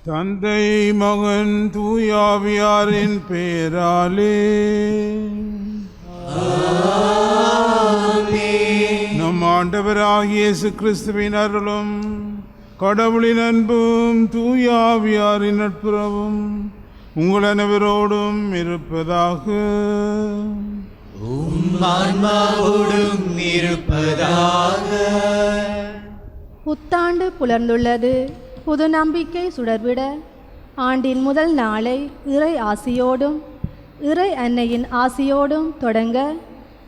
தந்தை மகன் தூயாவியாரின் பேராலே நம் ஆண்டவராகிய இயேசு கிறிஸ்துவின் அருளும் கடவுளின் அன்பும் தூயாவியாரின் நட்புறவும் உங்கள் அனைவரோடும் இருப்பதாக. புத்தாண்டு புலர்ந்துள்ளது. புது நம்பிக்கை சுடர்விட ஆண்டின் முதல் நாளை இறை ஆசியோடும் இறை அன்னையின் ஆசியோடும் தொடங்க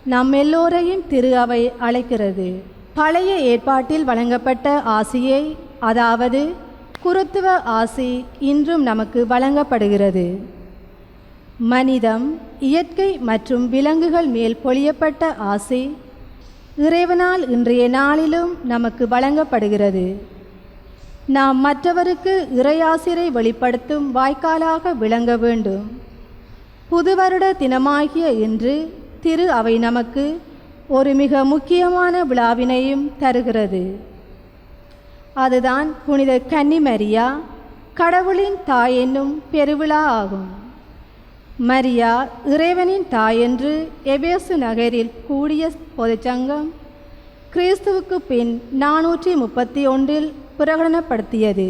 நம் எல்லோரையும் திரு அவை அழைக்கிறது. பழைய ஏற்பாட்டில் வழங்கப்பட்ட ஆசியை, அதாவது குருத்துவ ஆசி, இன்றும் நமக்கு வழங்கப்படுகிறது. மனிதம், இயற்கை மற்றும் விலங்குகள் மேல் பொழியப்பட்ட ஆசி இறைவனால் இன்றைய நாளிலும் நமக்கு வழங்கப்படுகிறது. நாம் மற்றவருக்கு இறையாசிரை வெளிப்படுத்தும் வாய்க்காலாக விளங்க வேண்டும். புதுவருட தினமாகிய இன்று திரு அவை நமக்கு ஒரு மிக முக்கியமான விழாவினையும் தருகிறது. அதுதான் புனித கன்னி மரியா, கடவுளின் தாய் என்னும் பெருவிழா ஆகும். மரியா இறைவனின் தாய் என்று எபேசு நகரில் கூடிய பொதுச்சங்கம் கிறிஸ்துவுக்கு பின் 431 பிரகடனப்படுத்தியது.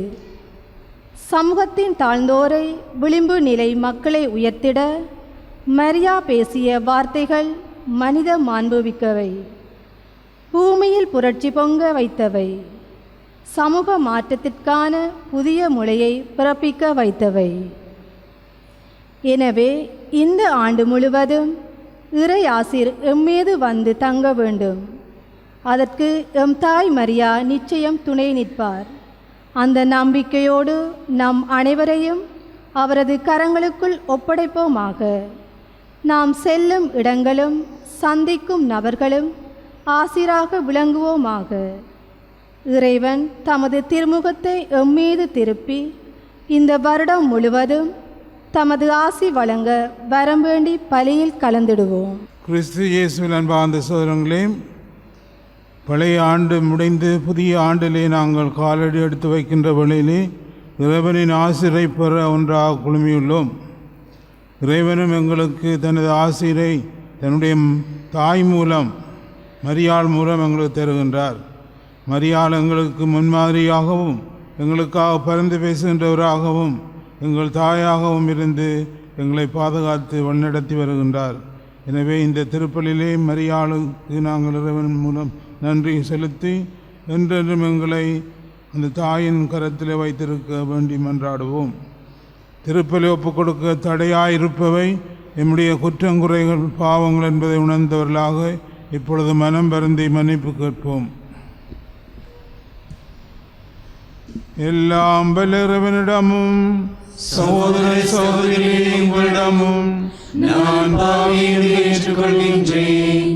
சமூகத்தின் தாழ்ந்தோரை, விளிம்பு நிலை மக்களை உயர்த்திட மரியா பேசிய வார்த்தைகள் மனித மாண்புமிக்கவை, பூமியில் புரட்சி பொங்க வைத்தவை, சமூக மாற்றத்திற்கான புதிய முறையை பிறப்பிக்க வைத்தவை. எனவே இந்த ஆண்டு முழுவதும் இறை ஆசீர் எம்மீது வந்து தங்க வேண்டும். அதற்கு எம் தாய் மரியா நிச்சயம் துணை நிற்பார். அந்த நம்பிக்கையோடு நம் அனைவரையும் அவரது கரங்களுக்குள் ஒப்படைப்போமாக. நாம் செல்லும் இடங்களும் சந்திக்கும் நபர்களும் ஆசிராக விளங்குவோமாக. இறைவன் தமது திருமுகத்தை எம்மீது திருப்பி இந்த வருடம் முழுவதும் தமது ஆசி வழங்க வரம் வேண்டி பலியில் கலந்திடுவோம். கிறிஸ்து இயேசுவின் அன்பார்ந்த சகோதரங்களே, பழைய ஆண்டு முடிந்து புதிய ஆண்டிலே நாங்கள் காலடி எடுத்து வைக்கின்ற வேளையிலே இறைவனின் ஆசிரை பெற ஒன்றாக குழுமியுள்ளோம். இறைவனும் எங்களுக்கு தனது ஆசிரை தன்னுடைய தாய் மூலம், மரியாள் மூலம் எங்களுக்கு தருகின்றார். மரியாள் எங்களுக்கு முன்மாதிரியாகவும் எங்களுக்காக பரிந்து பேசுகின்றவராகவும் எங்கள் தாயாகவும் இருந்து எங்களை பாதுகாத்து வழிநடத்தி வருகின்றார். எனவே இந்த திருப்பலிலே மரியாளுக்கு நாங்கள் இறைவன் மூலம் நன்றி செலுத்தி என்றென்றும் எங்களை அந்த தாயின் கரத்தில் வைத்திருக்க வேண்டி மன்றாடுவோம். திருப்பலி ஒப்புக் கொடுக்க தடையாயிருப்பவை நம்முடைய குற்றங்குறைகள், பாவங்கள் என்பதை உணர்ந்தவர்களாக இப்பொழுது மனம் வருந்தி மன்னிப்பு கேட்போம். எல்லாம் வல்ல இறைவனிடமும் சகோதர சகோதரிகளே, உங்களிடமும் நான் பாவியை ஏற்றுக்கொள்கின்றேன்.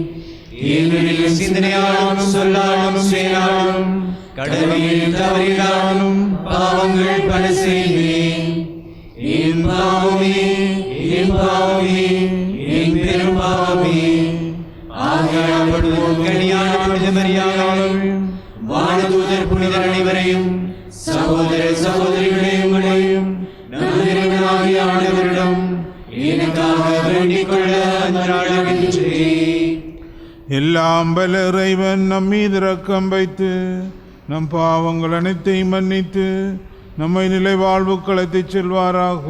ஏனெனில் சிந்தனையாலும் சொல்லாலும் செயலாலும் கடமையில் தவறினாலும் பாவங்கள் பல செய்தேன். என் பாவமே, என் பாவமே, என் பெரும் பாவமே. ஆகையால் கனியான புனித மரியாதையும் வானதூதர் புனிதர் அனைவரையும் சகோதர சகோதரிகளே உங்களையும் நல்லிறைவனாகிய ஆண்டவரிடம் எனக்காக வேண்டிக் கொள்ள மன்றாடுகின்றேன். எல்லாம் வல்ல இறைவன் நம் மீது இரக்கம் வைத்து நம் பாவங்கள் அனைத்தையும் மன்னித்து நம்மை நிலை வாழ்வுக்கு அழைத்துச் செல்வாராக.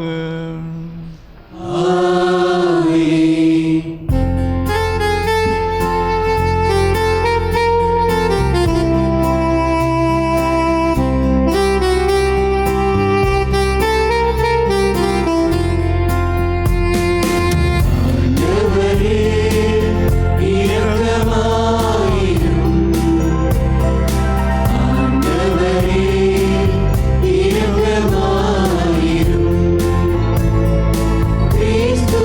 Cristo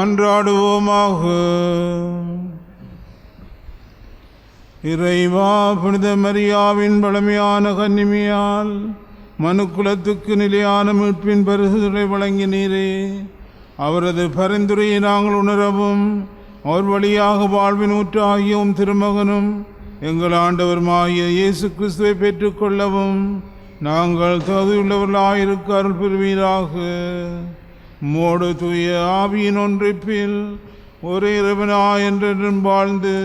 மன்றாடுவோமாக. இறைவா, புனித மரியாவின் பழமையான கன்னிமையால் மனுக்குலத்துக்கு நிலையான மீட்பின் பரிசுகளை வழங்கினீரே. அவரது பரிந்துரையை நாங்கள் உணரவும் அவர் வழியாக வாழ்வின் ஊற்றாகியும் திருமகனும் எங்கள் ஆண்டவருமாகிய இயேசு கிறிஸ்துவை பெற்றுக்கொள்ளவும் நாங்கள் தகுதியுள்ளவர்களாயிருக்க அருள் பெறுவீராக. மோடு தூய ஆவியின் ஒன்றிப்பில் ஒரே இறைவனாய் என்றென்றும் வாழ்ந்து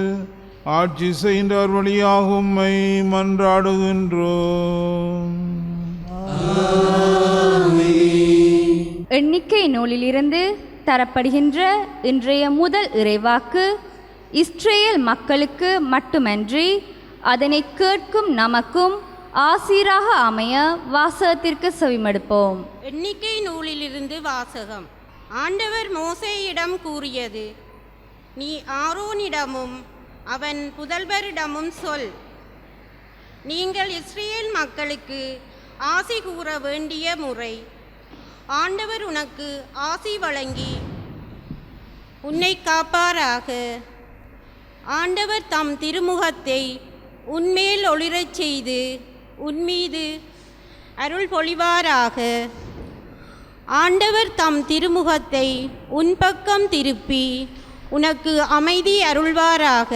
ஆட்சி செய்கின்றவர் வழியாக உம்மை மன்றாடுகின்றோம். எண்ணிக்கை நூலிலிருந்து தரப்படுகின்ற இன்றைய முதல் இறைவாக்கு இஸ்ரேல் மக்களுக்கு மட்டுமன்றி அதனை கேட்கும் நமக்கும் ஆசீராக அமைய வாசகத்திற்கு செவிமடுப்போம். எண்ணிக்கை நூலிலிருந்து வாசகம். ஆண்டவர் மோசேயிடம் கூறியது, நீ ஆரோனிடமும் அவன் புதல்வரிடமும் சொல், நீங்கள் இஸ்ரேல் மக்களுக்கு ஆசி கூற வேண்டிய முறை. ஆண்டவர் உனக்கு ஆசி வழங்கி உன்னை காப்பாராக. ஆண்டவர் தம் திருமுகத்தை உன்மேல் ஒளிரச் செய்து உன்மீது அருள் பொழிவாராக. ஆண்டவர் தம் திருமுகத்தை உன் பக்கம் திருப்பி உனக்கு அமைதி அருள்வாராக.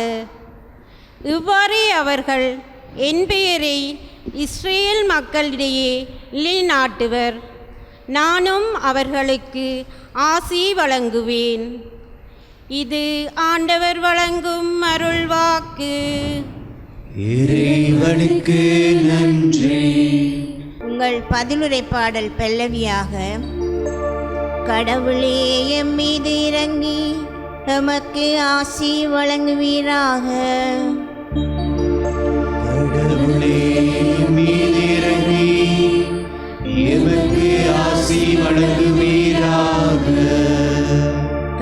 இவ்வாறே அவர்கள் என் பெயரை இஸ்ரேல் மக்களிடையே நிலைநாட்டுவர். நானும் அவர்களுக்கு ஆசி வழங்குவேன். இது ஆண்டவர் வழங்கும் அருள்வாக்கு. இறைவனுக்கு நன்றி. உங்கள் பதிலுரை பாடல் பல்லவியாக, கடவுளே எம் மீது இறங்கி எமக்கு ஆசி வழங்குவீராக. கடவுளே மீது இறங்கி எமக்கு ஆசி வழங்குவீராக.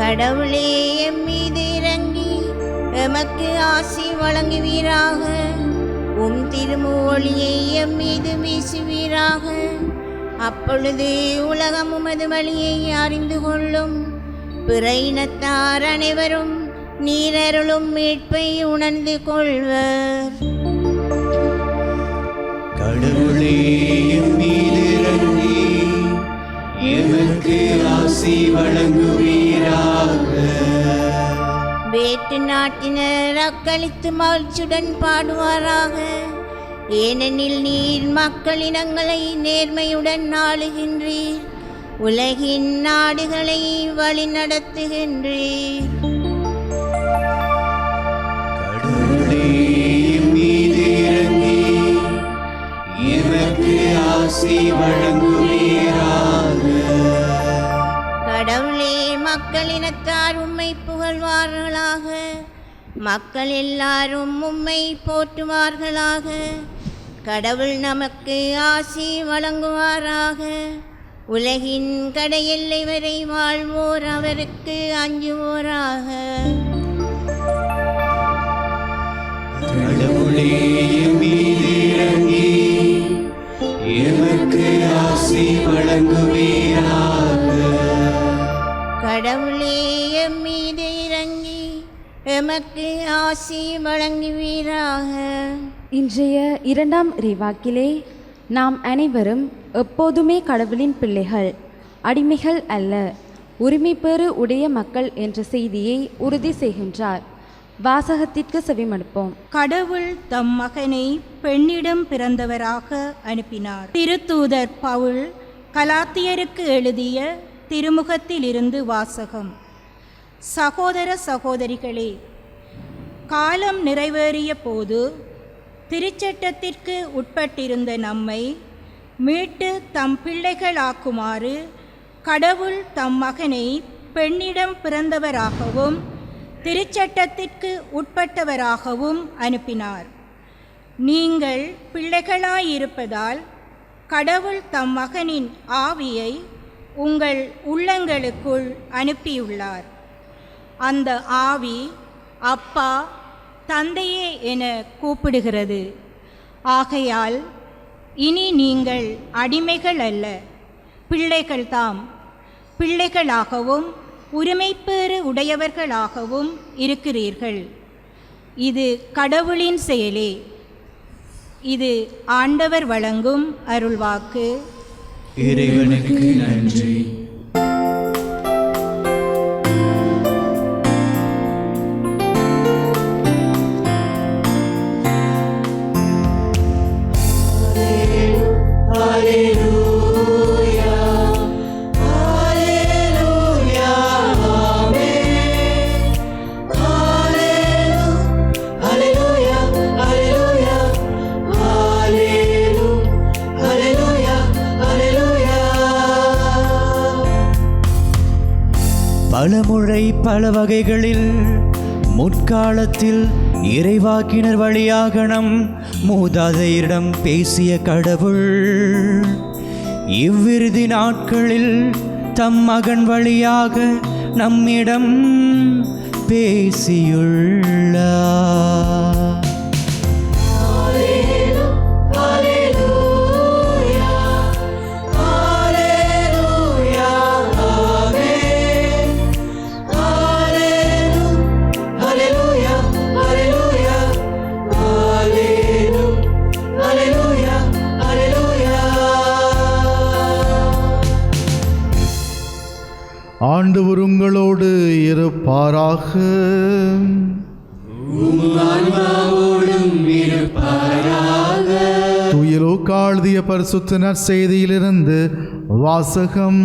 கடவுளே எம் மீது இறங்கி எமக்கு ஆசி வழங்குவீராக. உம் திருமுகொளியை எம் மீது வீசுவீராக. அப்பொழுது உலகம் உமது வழியை அறிந்து கொள்ளும். பிற இனத்தார் அனைவரும் நீரருளும் மீட்பை உணர்ந்து கொள்வர். கடவுளே மீது இறங்கி எமக்கு ஆசி வழங்குவீராக. வேற்று நாட்டினர் அக்களித்து மகிழ்ச்சியுடன் பாடுவாராக. ஏனெனில் நீர் மக்களினங்களை நேர்மையுடன் ஆளுகின்றீர். உலகின் நாடுகளை வழிநடத்துகின்றீர். கடவுளே மீது இறங்கி எமக்கு ஆசி வழங்குவீராக. கடவுளே மக்களினத்தார் உம்மை புகழ்வார்களாக. மக்கள் எல்லாரும் உம்மை போற்றுவார்களாக. கடவுள் நமக்கு ஆசி வழங்குவாராக. உலகின் கடையெல்லை வரை வாழ்வோர் அவருக்கு அஞ்சுவோராக. கடவுளே மீது இறங்கி எமக்கு ஆசி வழங்குவீராக. கடவுளே எம் மீது இறங்கி எமக்கு ஆசி வழங்குவீராக. இன்றைய இரண்டாம் இறைவாக்கிலே நாம் அனைவரும் எப்போதுமே கடவுளின் பிள்ளைகள், அடிமைகள் அல்ல, உரிமைப்பேறு உடைய மக்கள் என்ற செய்தியை உறுதி செய்கின்றார். வாசகத்திற்கு செவிமடுப்போம். கடவுள் தம் மகனை பெண்ணிடம் பிறந்தவராக அனுப்பினார். திருத்தூதர் பவுல் கலாத்தியருக்கு எழுதிய திருமுகத்திலிருந்து வாசகம். சகோதர சகோதரிகளே, காலம் நிறைவேறிய போது திருச்சட்டத்திற்கு உட்பட்டிருந்த நம்மை மீட்டு தம் பிள்ளைகளாக்குமாறு கடவுள் தம் மகனை பெண்ணிடம் பிறந்தவராகவும் திருச்சட்டத்திற்கு உட்பட்டவராகவும் அனுப்பினார். நீங்கள் பிள்ளைகளாயிருப்பதால் கடவுள் தம் மகனின் ஆவியை உங்கள் உள்ளங்களுக்குள் அனுப்பியுள்ளார். அந்த ஆவி அப்பா, தந்தையே என கூப்பிடுகிறது. ஆகையால் இனி நீங்கள் அடிமைகள் அல்ல, பிள்ளைகள்தாம். பிள்ளைகளாகவும் உரிமைப்பேறு உடையவர்களாகவும் இருக்கிறீர்கள். இது கடவுளின் செயலே. இது ஆண்டவர் வழங்கும் அருள்வாக்கு. இறைவனுக்கு நன்றி. பலமுறை பல வகைகளில் முற்காலத்தில் இறைவாக்கினர் வழியாக நம் மூதாதையரிடம் பேசிய கடவுள் இவ்விறுதி நாட்களில் தம் மகன் வழியாக நம்மிடம் பேசியுள்ளார். ஆண்டவர் உங்களோடு இருப்பாராக. தூய லூக்கா எழுதிய பரிசுத்த நற்செய்தியிலிருந்து வாசகம்.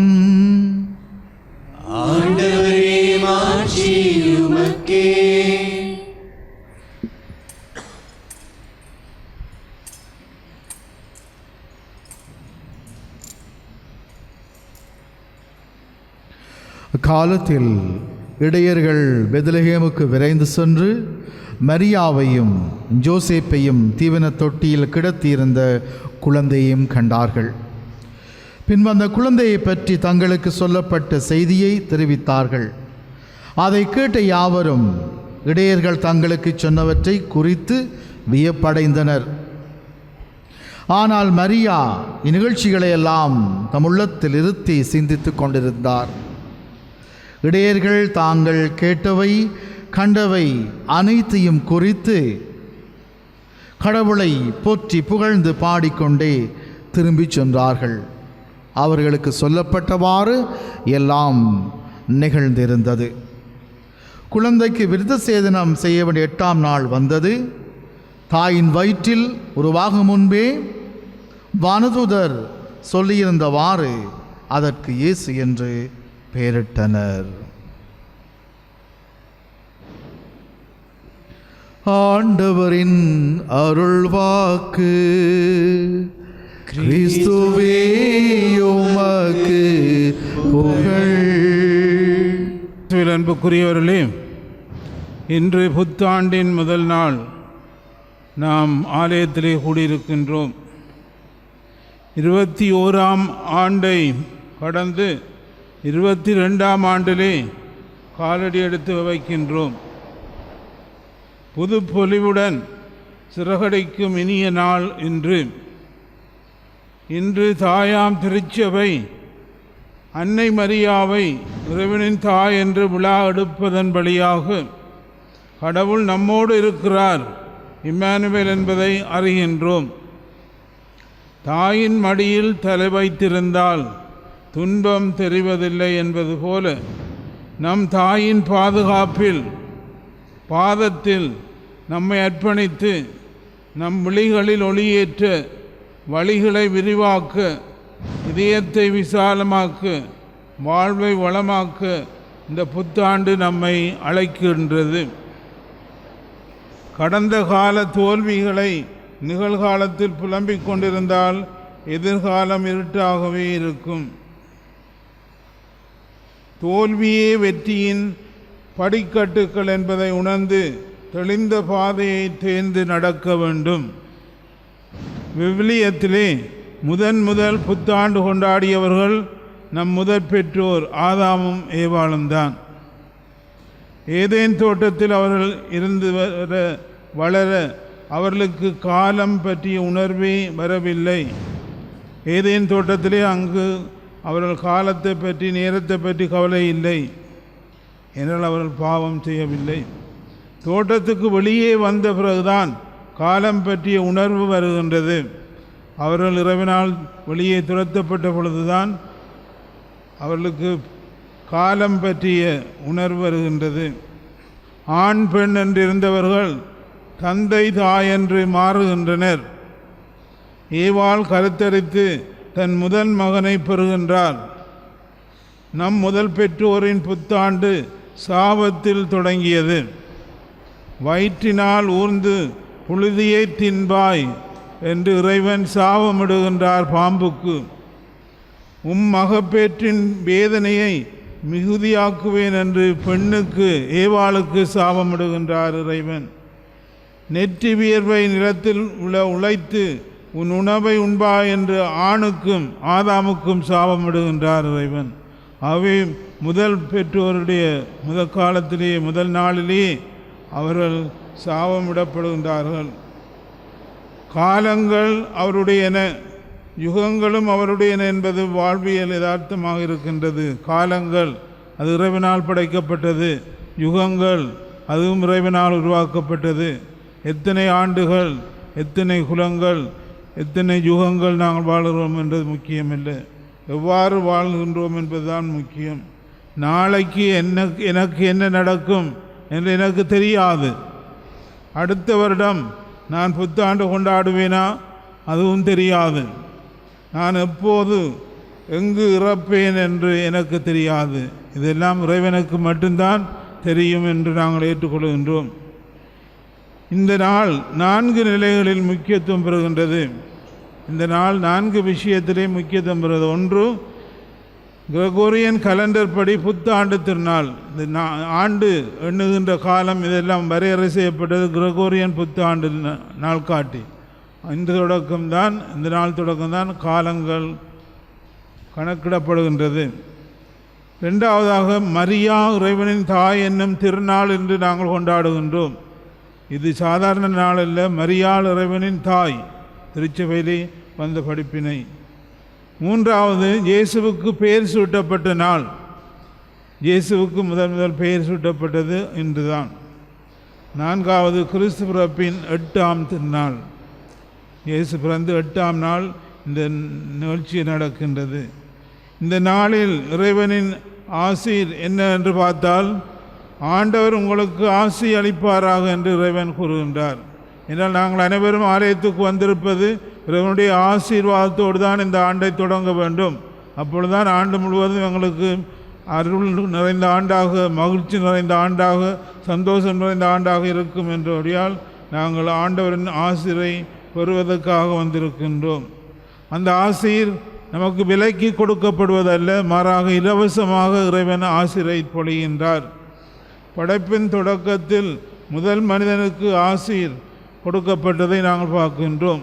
ஆண்டவரே மாட்சி உமக்கே. காலத்தில் இடையர்கள் பெத்லகேமுக்கு விரைந்து சென்று மரியாவையும் ஜோசேப்பையும் தீவன தொட்டியில் கிடத்தியிருந்த குழந்தையையும் கண்டார்கள். பின்பு அந்த குழந்தையை பற்றி தங்களுக்கு சொல்லப்பட்ட செய்தியை தெரிவித்தார்கள். அதை கேட்ட யாவரும் இடையர்கள் தங்களுக்கு சொன்னவற்றை குறித்து வியப்படைந்தனர். ஆனால் மரியா இந்நிகழ்ச்சிகளை எல்லாம் தம் உள்ளத்தில் இருத்தி சிந்தித்து கொண்டிருந்தார். இடையர்கள் தாங்கள் கேட்டவை கண்டவை அனைத்தையும் குறித்து கடவுளை போற்றி புகழ்ந்து பாடிக்கொண்டே திரும்பிச் சென்றார்கள். அவர்களுக்கு சொல்லப்பட்டவாறு எல்லாம் நிகழ்ந்திருந்தது. குழந்தைக்கு விருத்த சேதனம் செய்ய வேண்டிய 8ஆம் நாள் வந்தது. தாயின் வயிற்றில் உருவாகும் முன்பே வானதூதர் சொல்லியிருந்தவாறு அதற்கு இயேசு என்று பெயரிட்டனர். ஆண்டவரின் அருள்வாக்கு. கிறிஸ்துவே உமக்கு புகழ். அன்புக்குரியவர்களே, இன்று புத்தாண்டின் முதல் நாள் நாம் ஆலயத்திலே கூடியிருக்கின்றோம். 21ஆம் ஆண்டை கடந்து 22ஆம் ஆண்டிலே காலடி எடுத்து வைக்கின்றோம். புது பொலிவுடன் சிறகடிக்கும் இனிய நாள் இன்று தாயாம் திருச்சபை அன்னை மரியாவை இறைவனின் தாய் என்று விழா எடுப்பதன் வழியாக கடவுள் நம்மோடு இருக்கிறார், இம்மானுவேல் என்பதை அறிகின்றோம். தாயின் மடியில் தலை வைத்திருந்தால் துன்பம் தெரிவதில்லை என்பது போல நம் தாயின் பாதத்தில் நம்மை அர்ப்பணித்து நம் விழிகளில் ஒளியேற்ற வழிகளை விரிவாக்க, இதயத்தை விசாலமாக்க, வாழ்வை வளமாக்க இந்த புத்தாண்டு நம்மை அழைக்கின்றது. கடந்த கால தோல்விகளை நிகழ்காலத்தில் புலம்பிக் கொண்டிருந்தால் எதிர்காலம் இருட்டாகவே இருக்கும். தோல்வியே வெற்றியின் படிக்கட்டுக்கள் என்பதை உணர்ந்து தெளிந்த பாதையை தேர்ந்து நடக்க வேண்டும். விவிலியத்திலே முதல் புத்தாண்டு கொண்டாடியவர்கள் நம் முதற் பெற்றோர் ஆதாமும் ஏவாளும் தான். ஏதேன் தோட்டத்தில் அவர்கள் இருந்து வளர அவர்களுக்கு காலம் பற்றிய உணர்வே வரவில்லை. ஏதேன் தோட்டத்திலே அங்கு அவர்கள் காலத்தை பற்றி நேரத்தை பற்றி கவலை இல்லை. என்றால் அவர்கள் பாவம் செய்யவில்லை. தோட்டத்துக்கு வெளியே வந்த பிறகுதான் காலம் பற்றிய உணர்வு வருகின்றது. அவர்கள் இறைவனால் வெளியே துரத்தப்பட்ட பொழுதுதான் அவர்களுக்கு காலம் பற்றிய உணர்வு வருகின்றது. ஆண் பெண் என்றிருந்தவர்கள் தந்தை தாய் என்று மாறுகின்றனர். ஏவாள் கருத்தரித்து தன் முதல் மகனை பெறுகின்றார். நம் முதல் பெற்றோரின் புத்தாண்டு சாபத்தில் தொடங்கியது. வயிற்றினால் ஊர்ந்து புழுதியை தின்பாய் என்று இறைவன் சாபமிடுகின்றார் பாம்புக்கு. மகப்பேற்றின் வேதனையை மிகுதியாக்குவேன் என்று பெண்ணுக்கு ஏவாளுக்கு சாபமிடுகின்றார் இறைவன். நெற்றி வியர்வை நிலத்தில் உழைத்து உன் உணவை உண்பாய் என்று ஆணுக்கும் ஆதாமுக்கும் சாபமிடுகின்றார் இறைவன். அவை முதல் பெற்றோருடைய முதல் காலத்திலேயே முதல் நாளிலேயே அவர்கள் சாபமிடப்படுகின்றார்கள். காலங்கள் அவருடையன, யுகங்களும் அவருடையன என்பது வாழ்வியல் யதார்த்தமாக இருக்கின்றது. காலங்கள் அது இறைவனால் படைக்கப்பட்டது, யுகங்கள் அதுவும் இறைவனால் உருவாக்கப்பட்டது. எத்தனை ஆண்டுகள், எத்தனை குலங்கள், எத்தனை யுகங்கள் நாங்கள் வாழ்கிறோம் என்பது முக்கியமில்லை, எவ்வாறு வாழ்கின்றோம் என்பதுதான் முக்கியம். நாளைக்கு எனக்கு என்ன நடக்கும் என்று எனக்கு தெரியாது. அடுத்த வருடம் நான் புத்தாண்டு கொண்டாடுவேனா அதுவும் தெரியாது. நான் எப்போது எங்கு இறப்பேன் என்று எனக்கு தெரியாது. இதெல்லாம் இறைவனுக்கு மட்டும்தான் தெரியும் என்று நாங்கள் ஏற்றுக்கொள்கின்றோம். இந்த நாள் 4 நிலைகளில் முக்கியத்துவம் பெறுகின்றது. இந்த நாள் 4 விஷயத்திலே முக்கியத்துவம் பெறுகிறது. ஒன்று, கிரகோரியன் கலண்டர் படி புத்தாண்டு திருநாள். இந்த ஆண்டு எண்ணுகின்ற காலம் இதெல்லாம் வரையறை செய்யப்பட்டது கிரகோரியன் புத்தாண்டு நாள்காட்டி. இந்த நாள் தொடக்கம்தான் காலங்கள் கணக்கிடப்படுகின்றது. ரெண்டாவதாக, மரியா இறைவனின் தாய் என்னும் திருநாள் என்று நாங்கள் கொண்டாடுகின்றோம். இது சாதாரண நாள் அல்ல, மரியாள் இறைவனின் தாய், திருச்சபையிலே வந்த படிப்பினை. மூன்றாவது, இயேசுவுக்கு பெயர் சூட்டப்பட்ட நாள். இயேசுவுக்கு முதல் பெயர் சூட்டப்பட்டது இன்றுதான். நான்காவது, கிறிஸ்து பிறப்பின் 8ஆம் திருநாள். இயேசு பிறந்து 8ஆம் நாள் இந்த நிகழ்ச்சி நடக்கின்றது. இந்த நாளில் இறைவனின் ஆசீர் என்ன என்று பார்த்தால், ஆண்டவர் உங்களுக்கு ஆசி அளிப்பாராக என்று இறைவன் கூறுகின்றார். என்றால் நாங்கள் அனைவரும் ஆலயத்துக்கு வந்திருப்பது இறைவனுடைய ஆசீர்வாதத்தோடு தான் இந்த ஆண்டை தொடங்க வேண்டும். அப்பொழுதுதான் ஆண்டு முழுவதும் எங்களுக்கு அருள் நிறைந்த ஆண்டாக, மகிழ்ச்சி நிறைந்த ஆண்டாக, சந்தோஷம் நிறைந்த ஆண்டாக இருக்கும் என்றபடியால் நாங்கள் ஆண்டவரின் ஆசிரை பெறுவதற்காக வந்திருக்கின்றோம். அந்த ஆசீர் நமக்கு விலைக்கு கொடுக்கப்படுவதல்ல, மாறாக இலவசமாக இறைவன் ஆசிரை பொழிகின்றார். படைப்பின் தொடக்கத்தில் முதல் மனிதனுக்கு ஆசீர் கொடுக்கப்பட்டதை நாங்கள் பார்க்கின்றோம்.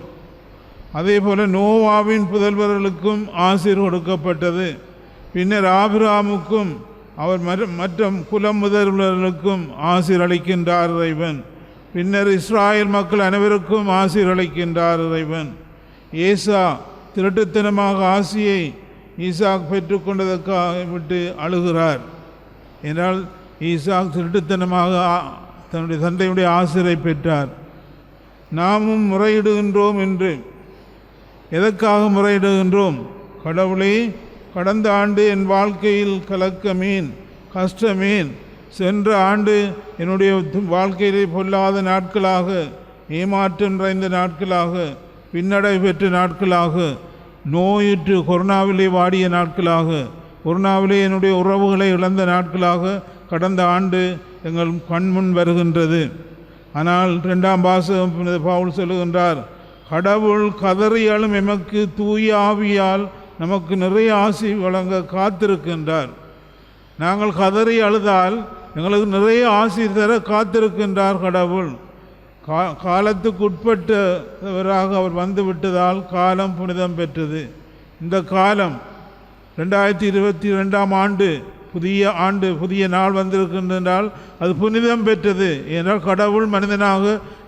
அதே போல் நோவாவின் புதல்வர்களுக்கும் ஆசீர் கொடுக்கப்பட்டது. பின்னர் ஆபிரகாமுக்கும் அவர் மற்ற குலம் முதல்வர்களுக்கும் ஆசீர் அளிக்கின்றார் இறைவன். பின்னர் இஸ்ராயல் மக்கள் அனைவருக்கும் ஆசீர் அளிக்கின்றார் இறைவன். ஏசா திருட்டுத்தனமாக ஆசியை ஈசாக் பெற்றுக்கொண்டதற்காக விட்டு அழுகிறார். என்றால் ஈசாக் திருட்டுத்தனமாக தன்னுடைய தந்தையுடைய ஆசிரை பெற்றார். நாமும் முறையிடுகின்றோம் என்று எதற்காக முறையிடுகின்றோம்? கடவுளே, கடந்த ஆண்டு என் வாழ்க்கையில் கலக்கமேன், கஷ்டமேன், சென்ற ஆண்டு என்னுடைய வாழ்க்கையிலே பொல்லாத நாட்களாக, ஏமாற்றம் நிறைந்த நாட்களாக, பின்னடை பெற்ற நாட்களாக, நோயுற்று கொரோனாவிலே வாடிய நாட்களாக, கொரோனாவிலே என்னுடைய உறவுகளை இழந்த நாட்களாக கடந்த ஆண்டு எங்கள் கண்முன் வருகின்றது. ஆனால் 2ஆம் வாசகம் பவுல் சொல்லுகின்றார், கடவுள் கதறியாலும் எமக்கு தூய ஆவியால் நமக்கு நிறைய ஆசி வழங்க காத்திருக்கின்றார். நாங்கள் கதறி அழுதால் எங்களுக்கு நிறைய ஆசி தர காத்திருக்கின்றார் கடவுள். காலத்துக்கு உட்பட்டவராக அவர் வந்து விட்டதால் காலம் புனிதம் பெற்றது. இந்த காலம் 2022ஆம் ஆண்டு, புதிய நாள் வந்திருக்கின்றால் அது புனிதம் பெற்றது. ஏனால் கடவுள் மனிதனாக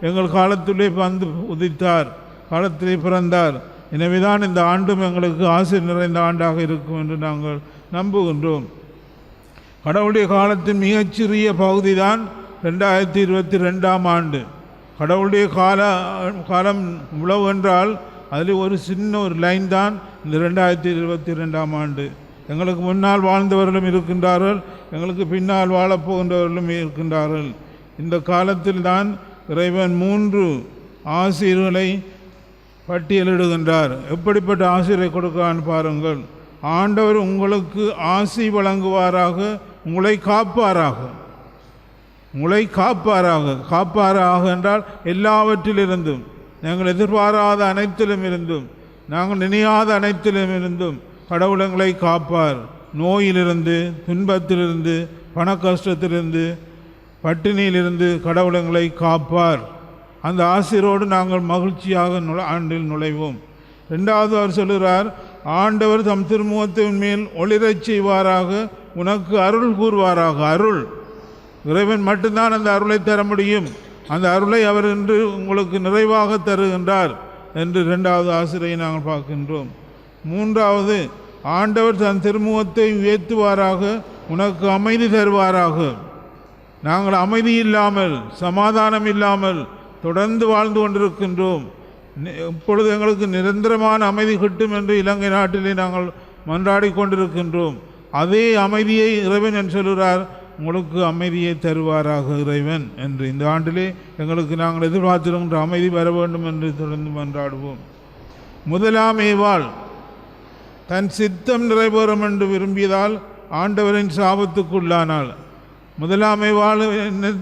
எங்கள் காலத்திலே வந்து உதித்தார், காலத்திலே பிறந்தார். எனவேதான் இந்த ஆண்டும் எங்களுக்கு ஆசை நிறைந்த ஆண்டாக இருக்கும் என்று நாங்கள் நம்புகின்றோம். கடவுளுடைய காலத்தின் மிகச்சிறிய பகுதி தான் 2022 ஆண்டு. கடவுளுடைய காலம் உழவு என்றால் அதில் ஒரு சின்ன ஒரு லைன் தான் இந்த 2022 ஆண்டு. எங்களுக்கு முன்னால் வாழ்ந்தவர்களும் இருக்கின்றார்கள், எங்களுக்கு பின்னால் வாழப்போகின்றவர்களும் இருக்கின்றார்கள். இந்த காலத்தில் தான் இறைவன் 3 ஆசிரியர்களை பட்டியலிடுகின்றார். எப்படிப்பட்ட ஆசிரியரை கொடுக்கிறான்னு பாருங்கள். ஆண்டவர் உங்களுக்கு ஆசி வழங்குவாராக, உங்களை காப்பாராக. உங்களை காப்பாராக என்றால் எல்லாவற்றிலிருந்தும், நாங்கள் எதிர்பாராத அனைத்திலும் இருந்தும், நாங்கள் நினையாத அனைத்திலும் இருந்தும் கடவுள் எங்களை காப்பார். நோயிலிருந்து, துன்பத்திலிருந்து, பண கஷ்டத்திலிருந்து, பட்டினியிலிருந்து கடவுள் எங்களை காப்பார். அந்த ஆசிரோடு நாங்கள் மகிழ்ச்சியாக ஆண்டில் நுழைவோம். 2வது அவர் சொல்கிறார், ஆண்டவர் தம் திருமுகத்தின் மேல் ஒளிரச் செய்வாராக, உனக்கு அருள் கூறுவாராக. அருள், இறைவன் மட்டும்தான் அந்த அருளை தர முடியும். அந்த அருளை அவர் இன்று உங்களுக்கு நிறைவாக தருகின்றார் என்று 2வது ஆசிரியை நாங்கள் பார்க்கின்றோம். 3வது, ஆண்டவர் தன் திருமுகத்தை உயர்த்துவாராக, உனக்கு அமைதி தருவாராக. நாங்கள் அமைதி இல்லாமல், சமாதானம் இல்லாமல் தொடர்ந்து வாழ்ந்து கொண்டிருக்கின்றோம். இப்பொழுது எங்களுக்கு நிரந்தரமான அமைதி கிட்டும் என்று இலங்கை நாட்டிலே நாங்கள் மன்றாடி கொண்டிருக்கின்றோம். அதே அமைதியை இறைவன் என்று சொல்கிறார், உங்களுக்கு அமைதியை தருவாராக இறைவன் என்று. இந்த ஆண்டிலே எங்களுக்கு நாங்கள் எதிர்பார்த்திருக்கின்ற அமைதி வர வேண்டும் என்று தொடர்ந்து மன்றாடுவோம். 1ஆம் ஏவாள் தன் சித்தம் நிறைவேறும் என்று விரும்பியதால் ஆண்டவரின் சாபத்துக்குள்ளானாள். 1ஆம் ஏவாள்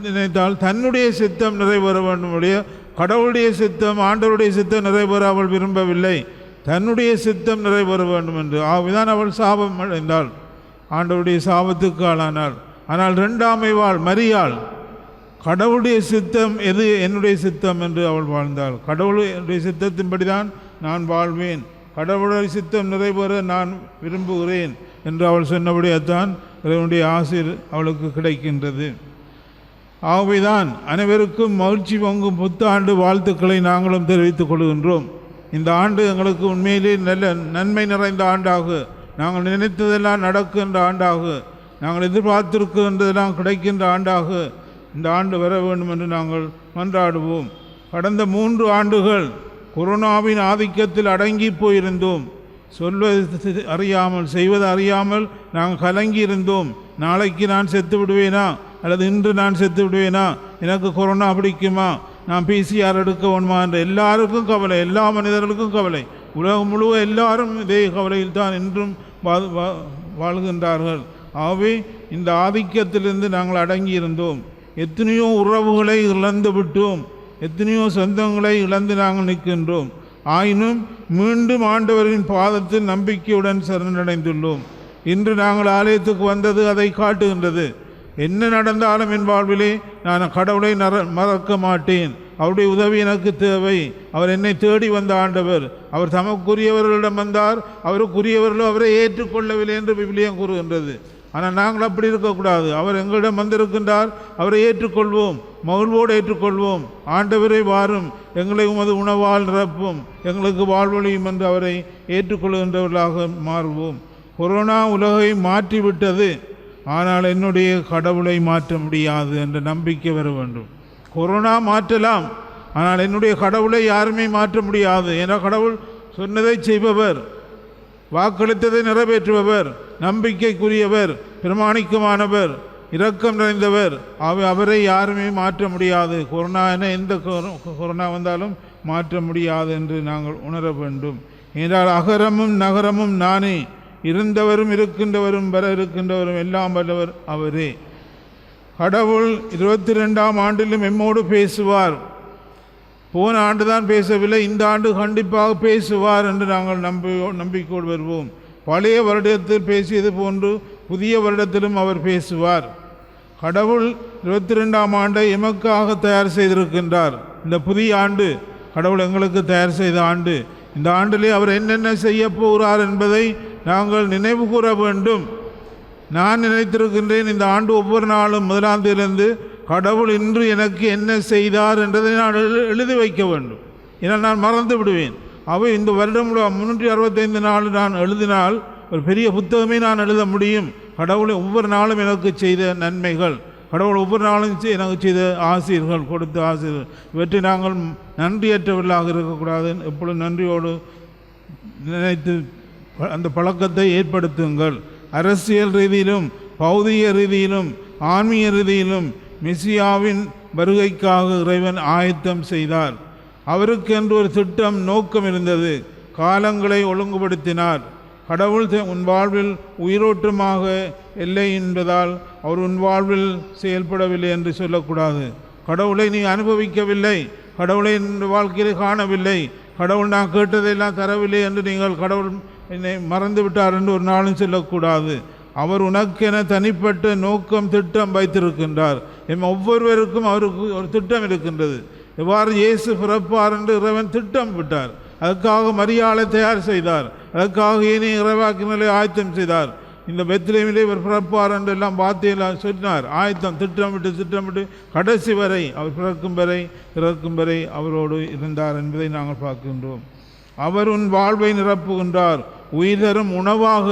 நினைத்தால் தன்னுடைய சித்தம் நிறைவேற வேண்டும், கடவுளுடைய சித்தம், ஆண்டவருடைய சித்தம் நிறைவேற அவள் விரும்பவில்லை, தன்னுடைய சித்தம் நிறைவேற வேண்டும் என்று. ஆகவேதான் அவள் சாபம் அடைந்தாள், ஆண்டவருடைய சாபத்துக்கு ஆளானாள். ஆனால் 2ஆம் ஏவாள் மரியாள் கடவுளுடைய சித்தம் எது, என்னுடைய சித்தம் என்று அவள் வாழ்ந்தாள். கடவுளுடைய சித்தத்தின்படி தான் நான் வாழ்வேன், கடவுளுடைய சித்தம் நிறைவேற நான் விரும்புகிறேன் என்று அவள் சொன்னபடியால்தான் இறைவனுடைய ஆசீர் அவளுக்கு கிடைக்கின்றது. ஆகவேதான் அனைவருக்கும் மகிழ்ச்சி பொங்கும் புத்தாண்டு வாழ்த்துக்களை நாங்களும் தெரிவித்துக் கொள்கின்றோம். இந்த ஆண்டு எங்களுக்கு உண்மையிலே நல்ல நன்மை நிறைந்த ஆண்டாக, நாங்கள் நினைத்ததெல்லாம் நடக்கின்ற ஆண்டாக, நாங்கள் எதிர்பார்த்திருக்கின்றதெல்லாம் கிடைக்கின்ற ஆண்டாக இந்த ஆண்டு வர வேண்டும் என்று நாங்கள் மன்றாடுவோம். கடந்த 3 ஆண்டுகள் கொரோனாவின் ஆதிக்கத்தில் அடங்கி போயிருந்தோம். சொல்வது அறியாமல், செய்வது அறியாமல் நாங்கள் கலங்கி இருந்தோம். நாளைக்கு நான் செத்து விடுவேனா, அல்லது இன்று நான் செத்து விடுவேனா, எனக்கு கொரோனா பிடிக்குமா, நான் PCR எடுக்க வேணுமா என்ற எல்லாருக்கும் கவலை, எல்லா மனிதர்களுக்கும் கவலை. உலகம் முழுவதும் எல்லாரும் இதே கவலையில் தான் இன்றும் வாழ்கின்றார்கள். ஆகவே இந்த ஆதிக்கத்திலிருந்து நாங்கள் அடங்கி இருந்தோம். எத்தனையோ உறவுகளை இழந்து விட்டோம், எத்தனையோ சொந்தங்களை இழந்து நாங்கள் நிற்கின்றோம். ஆயினும் மீண்டும் ஆண்டவரின் பாதத்தில் நம்பிக்கையுடன் சரணடைந்துள்ளோம். இன்று நாங்கள் ஆலயத்துக்கு வந்தது அதை காட்டுகின்றது. என்ன நடந்தாலும் என் வாழ்விலே நான் கடவுளை மறக்க மாட்டேன், அவருடைய உதவி எனக்கு தேவை. அவர் என்னை தேடி வந்த ஆண்டவர், அவர் தமக்குரியவர்களிடம் வந்தார், அவருக்குரியவர்களும் அவரை ஏற்றுக்கொள்ளவில்லை என்று விவிலியம் கூறுகின்றது. ஆனால் நாங்கள் அப்படி இருக்கக்கூடாது. அவர் எங்களிடம் வந்திருக்கின்றார், அவரை ஏற்றுக்கொள்வோம், மகிழ்வோடு ஏற்றுக்கொள்வோம். ஆண்டவரை வாரும், எங்களை உமது உணவால் நிரப்பும், எங்களுக்கு வாழ்வொழியும் என்று அவரை ஏற்றுக்கொள்கின்றவர்களாக மாறுவோம். கொரோனா உலகை மாற்றிவிட்டது, ஆனால் என்னுடைய கடவுளை மாற்ற முடியாது என்ற நம்பிக்கை வர வேண்டும். கொரோனா மாற்றலாம், ஆனால் என்னுடைய கடவுளை யாருமே மாற்ற முடியாது. ஏன்னா கடவுள் சொன்னதை செய்பவர், வாக்களித்ததை நிறைவேற்றுபவர், நம்பிக்கைக்குரியவர், பிரமாணிக்கமானவர், இரக்கம் நிறைந்தவர். அவரை யாருமே மாற்ற முடியாது. கொரோனா என எந்த கொரோனா வந்தாலும் மாற்ற முடியாது என்று நாங்கள் உணர வேண்டும். என்றால் அகரமும் நகரமும் நானே, இருந்தவரும் இருக்கின்றவரும் வர இருக்கின்றவரும் எல்லாம் வல்லவர் அவரே. கடவுள் 22ஆம் ஆண்டிலும் எம்மோடு பேசுவார். போன ஆண்டு தான் பேசவில்லை, இந்த ஆண்டு கண்டிப்பாக பேசுவார் என்று நாங்கள் நம்பிக்கையோடு வருவோம். பழைய வருடத்தில் பேசியது போன்று புதிய வருடத்திலும் அவர் பேசுவார். கடவுள் 22ஆம் ஆண்டை எமக்காக தயார் செய்திருக்கின்றார். இந்த புதிய ஆண்டு கடவுள் எங்களுக்கு தயார் செய்த ஆண்டு. இந்த ஆண்டிலே அவர் என்னென்ன செய்ய போகிறார் என்பதை நாங்கள் நினைவு கூற வேண்டும். நான் நினைத்திருக்கின்றேன், இந்த ஆண்டு ஒவ்வொரு நாளும் 1ஆம் தேதியிலிருந்து கடவுள் இன்று எனக்கு என்ன செய்தார் என்றதை நான் எழுதி வைக்க வேண்டும். ஏன்னால் நான் மறந்து விடுவேன். அவை இந்த வருடம் 365 நாள் நான் எழுதினால் ஒரு பெரிய புத்தகமே நான் எழுத முடியும். கடவுளை ஒவ்வொரு நாளும் எனக்கு செய்த நன்மைகள், கடவுள் ஒவ்வொரு நாளும் எனக்கு செய்த ஆசிரியர்கள், கொடுத்த ஆசிரியர்கள், இவற்றை நாங்கள் நன்றியற்றவர்களாக இருக்கக்கூடாது. எப்பொழுதும் நன்றியோடு நினைத்து அந்த பழக்கத்தை ஏற்படுத்துங்கள். அரசியல் ரீதியிலும் பௌதிக ரீதியிலும் ஆன்மீக ரீதியிலும் மெசியாவின் வருகைக்காக இறைவன் ஆயத்தம் செய்தார். அவருக்கு என்று ஒரு திட்டம், நோக்கம் இருந்தது. காலங்களை ஒழுங்குபடுத்தினார். கடவுள் உன் வாழ்வில் உயிரோட்டமாக இல்லை என்பதால் அவர் உன் வாழ்வில் செயல்படவில்லை என்று சொல்லக்கூடாது. கடவுளை நீ அனுபவிக்கவில்லை, கடவுளை இந்த வாழ்க்கையில் காணவில்லை, கடவுள் நான் கேட்டதையெல்லாம் தரவில்லை என்று நீங்கள் கடவுள் என்னை மறந்து விட்டார் என்று ஒரு நாளும் சொல்லக்கூடாது. அவர் உனக்கென தனிப்பட்ட நோக்கம், திட்டம் வைத்திருக்கின்றார். ஒவ்வொருவருக்கும் அவருக்கு ஒரு திட்டம் இருக்கின்றது. எவ்வாறு இயேசு பிறப்பார் என்று இறைவன் திட்டம் விட்டார். அதுக்காக மரியாதை தயார் செய்தார். அதுக்காக ஏனைய இறைவாக்கினரை ஆயத்தம் செய்தார். இந்த பெத்லகேமிலே இவர் பிறப்பார் என்று எல்லாம் வார்த்தையெல்லாம் சொன்னார். ஆயத்தம், திட்டமிட்டு கடைசி வரை, அவர் பிறக்கும் வரை இறக்கும் வரை அவரோடு இருந்தார் என்பதை நாங்கள் பார்க்கின்றோம். அவர் உன் வாழ்வை நிரப்புகின்றார். உயிர் தரும் உணவாக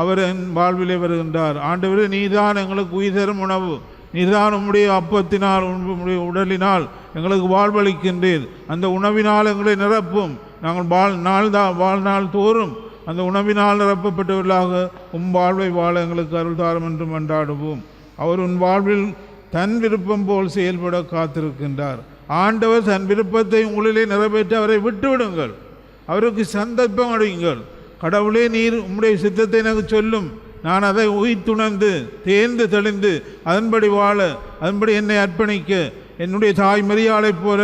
அவர் என் வாழ்விலே வருகின்றார். ஆண்டவரே, நீதான் எங்களுக்கு உயிர் தரும் உணவு, நீதான் உம்முடைய அப்பத்தினால் உம்முடைய உடலினால் எங்களுக்கு வாழ்வளிக்கின்றீர். அந்த உணவினால் எங்களை நிரப்பும். நாங்கள் வாழ்நாள் தோறும் அந்த உணவினால் நிரப்பப்பட்டவர்களாக வாழ்வை வாழ எங்களுக்கு அருள் தாரும் என்று மன்றாடுவோம். அவர் உன் வாழ்வில் தன் விருப்பம் போல் செயல்பட காத்திருக்கின்றார். ஆண்டவர் தன் விருப்பத்தை உங்களிலே நிறைவேற்ற அவரை விட்டுவிடுங்கள். அவருக்கு சந்தர்ப்பம் அடையுங்கள். கடவுளே, நீர் உம்முடைய சித்தத்தை எனக்கு சொல்லும், நான் அதை உயிர்த்துணர்ந்து தேர்ந்து தெளிந்து அதன்படி வாழ, அதன்படி என்னை அர்ப்பணிக்க, என்னுடைய தாய் மரியாளைப் போல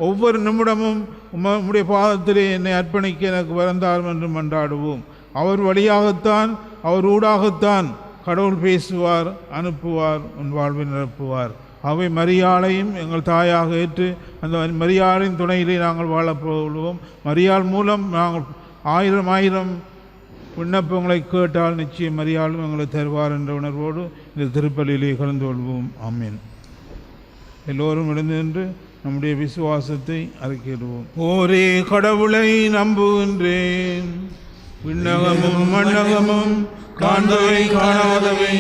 ஒவ்வொரு நிமிடமும் உம்முடைய பாதத்திலே என்னை அர்ப்பணிக்க எனக்கு வரந்தாரும் என்று மன்றாடுவோம். அவர் வழியாகத்தான், அவர் ஊடாகத்தான் கடவுள் பேசுவார், அனுப்புவார், உன் வாழ்வை நிரப்புவார். அவை மரியாளையும் எங்கள் தாயாக ஏற்று அந்த மரியாளின் துணையிலே நாங்கள் வாழப்போவோம். மரியாள் மூலம் நாங்கள் ஆயிரம் விண்ணப்பங்களை கேட்டால் நிச்சயம் மரியாளும் எங்களை தருவார் என்ற உணர்வோடு இந்த திருப்பலியிலே கலந்து கொள்வோம். ஆமீன். எல்லோரும் எழுந்து நின்று நம்முடைய விசுவாசத்தை அறிக்கையிடுவோம். ஒரே கடவுளை நம்புகின்றேன். விண்ணகமும் மண்ணகமும் காண்பவை காணாதவை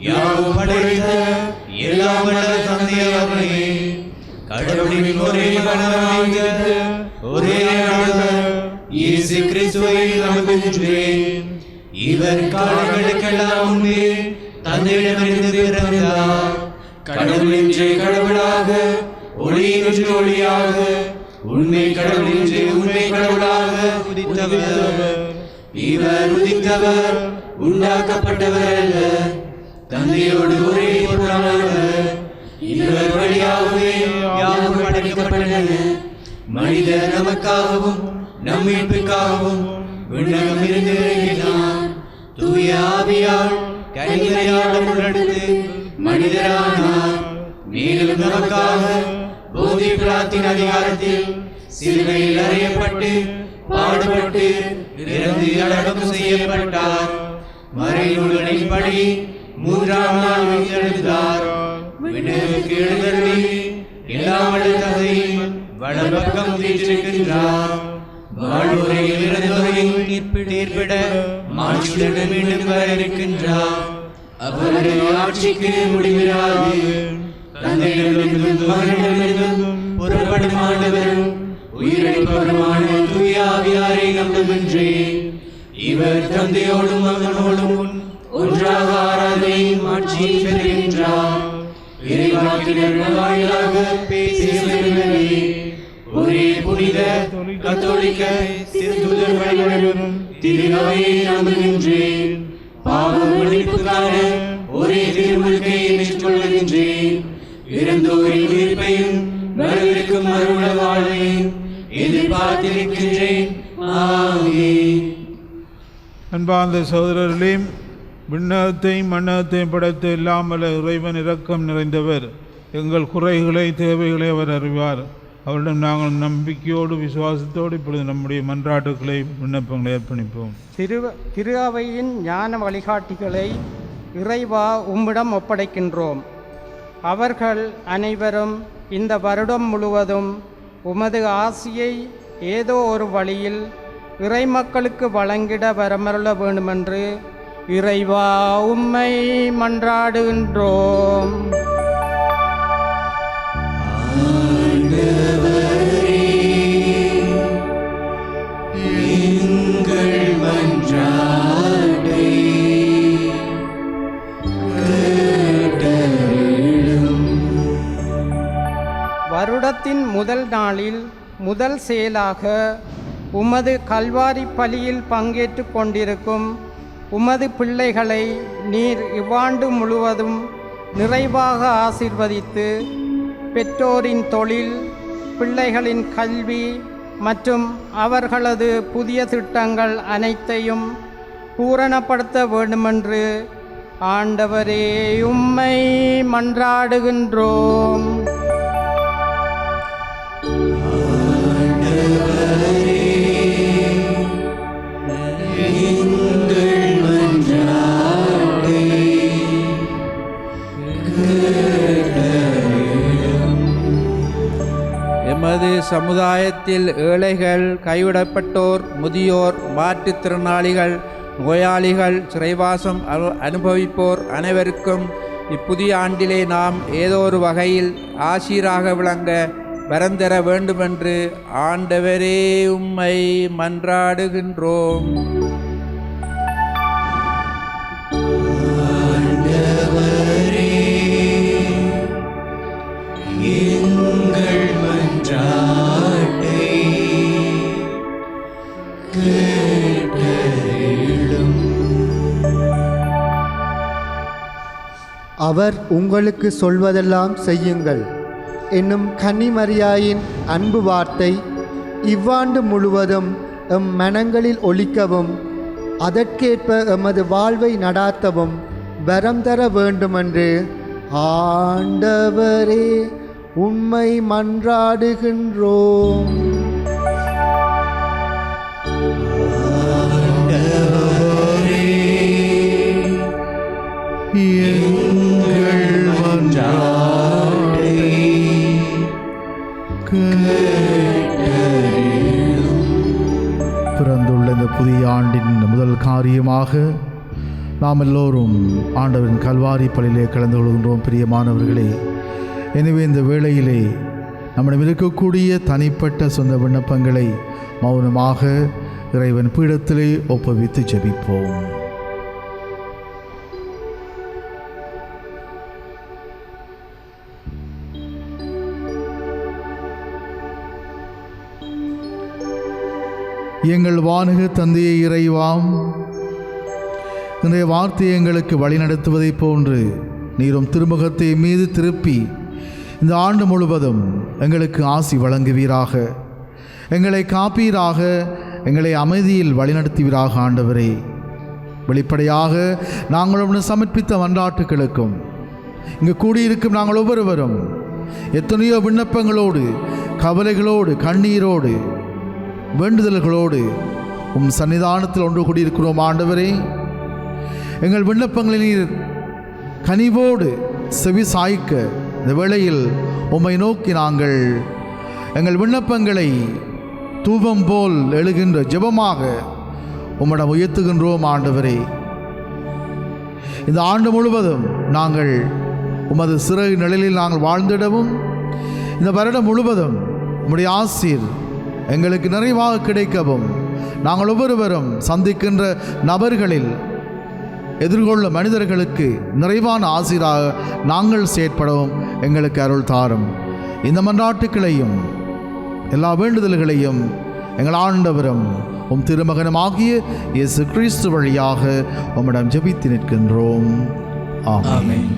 யாவும் படைத்த எல்லாம் வல்ல தந்தையாகவே கடவுளின் ஒரே மகனாகிய ஒரே ஆண்டவர் இயேசு கிறிஸ்துவை நம்புகின்றேன். இவர் காலங்களுக்கெல்லாம் முன்பே தந்தையிடமிருந்து பிறந்தார். கடவுளின்றே கடவுளாக, ஒளியின்றி ஒளியாக, உண்மை கடவுளின்றே உண்மை கடவுளாக உதித்தவர். இவர் உதித்தவர், உண்டாக்கப்பட்டவர் அல்ல, தந்தையோடு ஒரே பொருளானவர். இவர் வழியாகவே யாவும் படைக்கப்பட்டன. மனிதர் நமக்காகவும் நம் மீட்புக்காகவும் விண்ணகம் இருந்து இறங்கினார். தூய ஆவியால் கன்னிமரியால் உடனடுத்து மனிதரானார். மேலும் நமக்காக போதி பிலாத்தின் அதிகாரத்தில் சிலுவையில் அறையப்பட்டு பாடுபட்டு இறந்து அடக்கம் செய்யப்பட்டார். மறைநூலின்படி 3ஆம் நாள் உயிர்த்தெழுந்தார். விண்ணகத்துக்கு எழுந்தருளி எல்லாம் வல்ல தந்தையின் வலப்பக்கம் வீற்றிருக்கின்றார். வாழ்வுரையில் இறந்தோரின் தீர்ப்பிட மாட்சியுடன் மீண்டும் வர இருக்கின்றார். அவருடைய ஆட்சிக்கு முடிவிராது. தந்தையிடமிருந்தும் மகனிடமிருந்தும் புறப்படும் ஆண்டவரும் உயிரிழப்பவருமான தூய ஆவியாரை நம்புகின்றேன். இவர் தந்தையோடும் மகனோடும் ஒன்றாக ஆராதனையும் ஆட்சியும் பெறுகின்றார். இறைவாக்கினர் வாயிலாக பேசியவர்களே, ஒரே புனித கத்தோலிக்க திருத்தூதர் வழிபடும் திரு அவையை நம்புகின்றேன். பாவ மன்னிப்புக்கான ஒரே திருமுழுக்கை ஏற்றுக்கொள்கின்றேன். இறந்தோரின் உயிர்ப்பையும் வரவிருக்கும் மறுவுள்ள வாழ்வையும் எதிர்பார்த்திருக்கின்றேன். ஆமென். அன்பார்ந்த சகோதரர்களே, விண்ணகத்தையும் மண்ணகத்தையும் படைத்த இல்லாமல் இறைவன் இரக்கம் நிறைந்தவர். எங்கள் குறைகளை, தேவைகளை அவர் அறிவார். அவரிடம் நாங்கள் நம்பிக்கையோடு விசுவாசத்தோடு இப்பொழுது நம்முடைய மன்றாட்டுக்களை, விண்ணப்பங்களை அர்ப்பணிப்போம். திரு அவையின் ஞான வழிகாட்டிகளை இறைவா உம்மிடம் ஒப்படைக்கின்றோம். அவர்கள் அனைவரும் இந்த வருடம் முழுவதும் உமது ஆசியை ஏதோ ஒரு வழியில் இறை மக்களுக்கு வழங்கிட வரமருள வேண்டுமென்று இறைவா உம்மை மன்றாடுகின்றோம். வருடத்தின் முதல் நாளில் முதல் செயலாக உமது கல்வாரி பலியில் பங்கேற்று கொண்டிருக்கும் உமது பிள்ளைகளை நீர் இவ்வாண்டு முழுவதும் நிறைவாக ஆசீர்வதித்து பெற்றோரின் தொழில், பிள்ளைகளின் கல்வி மற்றும் அவர்களது புதிய திட்டங்கள் அனைத்தையும் பூரணப்படுத்த வேண்டுமென்று ஆண்டவரே உம்மை மன்றாடுகின்றோம். எமது சமுதாயத்தில் ஏழைகள், கைவிடப்பட்டோர், முதியோர், மாற்றுத்திறனாளிகள், நோயாளிகள், சிறைவாசம் அனுபவிப்போர் அனைவருக்கும் இப்புதிய ஆண்டிலே நாம் ஏதோ ஒரு வகையில் ஆசீராக விளங்க வரந்தர வேண்டுமென்று ஆண்டவரே உம்மை மன்றாடுகின்றோம். அவர் உங்களுக்கு சொல்வதெல்லாம் செய்யுங்கள் என்னும் கன்னிமரியாயின் அன்பு வார்த்தை இவ்வாண்டு முழுவதும் எம் மனங்களில் ஒலிக்கவும் அதற்கேற்ப எமது வாழ்வை நடாத்தவும் வரம் தர வேண்டுமென்று ஆண்டவரே உம்மை மன்றாடுகின்றோம். பிறந்துள்ள இந்த புதிய ஆண்டின் முதல் காரியமாக நாம் எல்லோரும் ஆண்டவரின் கல்வாரி பலியிலே கலந்து கொள்கின்றோம். பிரியமானவர்களே, எனவே இந்த வேளையிலே நம்மிடம் இருக்கக்கூடிய தனிப்பட்ட சொந்த விண்ணப்பங்களை மௌனமாக இறைவன் பீடத்திலே ஒப்புவித்து ஜெபிப்போம். எங்கள் வானக தந்தையை இறைவாம், இன்றைய வார்த்தையை எங்களுக்கு வழிநடத்துவதைப் போன்று நீரும் திருமுகத்தை மீது திருப்பி இந்த ஆண்டு முழுவதும் எங்களுக்கு ஆசி வழங்குவீராக. எங்களை காப்பீராக, எங்களை அமைதியில் வழிநடத்துவீராக. ஆண்டவரே, வெளிப்படையாக நாங்கள் சமர்ப்பித்த மன்றாட்டுகளுக்கும் இங்கு கூடியிருக்கும் நாங்கள் ஒவ்வொருவரும் எத்தனையோ விண்ணப்பங்களோடு, கவலைகளோடு, கண்ணீரோடு, வேண்டுதல்களோடு உம் சன்னிதானத்தில் ஒன்று கூடியிருக்கிறோம். ஆண்டவரே, எங்கள் விண்ணப்பங்களை நீர் கனிவோடு செவி சாய்க்க இந்த வேளையில் உம்மை நோக்கி நாங்கள் எங்கள் விண்ணப்பங்களை தூபம் போல் எழுகின்ற ஜெபமாக உம்மிடம் உயர்த்துகின்றோம். ஆண்டவரே, இந்த ஆண்டு முழுவதும் நாங்கள் உமது சிறகு நிழலில் நாங்கள் வாழ்ந்திடவும், இந்த வருடம் முழுவதும் உம்முடைய ஆசீர் எங்களுக்கு நிறைவாக கிடைக்கவும், நாங்கள் ஒவ்வொருவரும் சந்திக்கின்ற நபர்களில் எதிர்கொள்ளும் மனிதர்களுக்கு நிறைவான ஆசீராக நாங்கள் செயற்படவும் எங்களுக்கு அருள் தாரும். இந்த மன்றாட்டுக்களையும் எல்லா வேண்டுதல்களையும் எங்கள் ஆண்டவரும் உம் திருமகனுமாகிய இயேசு கிறிஸ்து வழியாக உம்மிடம் ஜெபித்து நிற்கின்றோம். ஆமென்.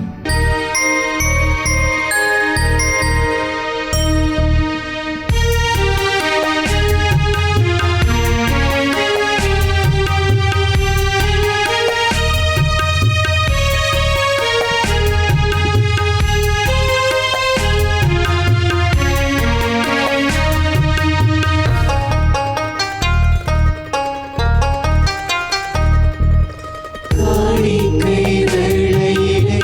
காணிக்கை வேளையிலே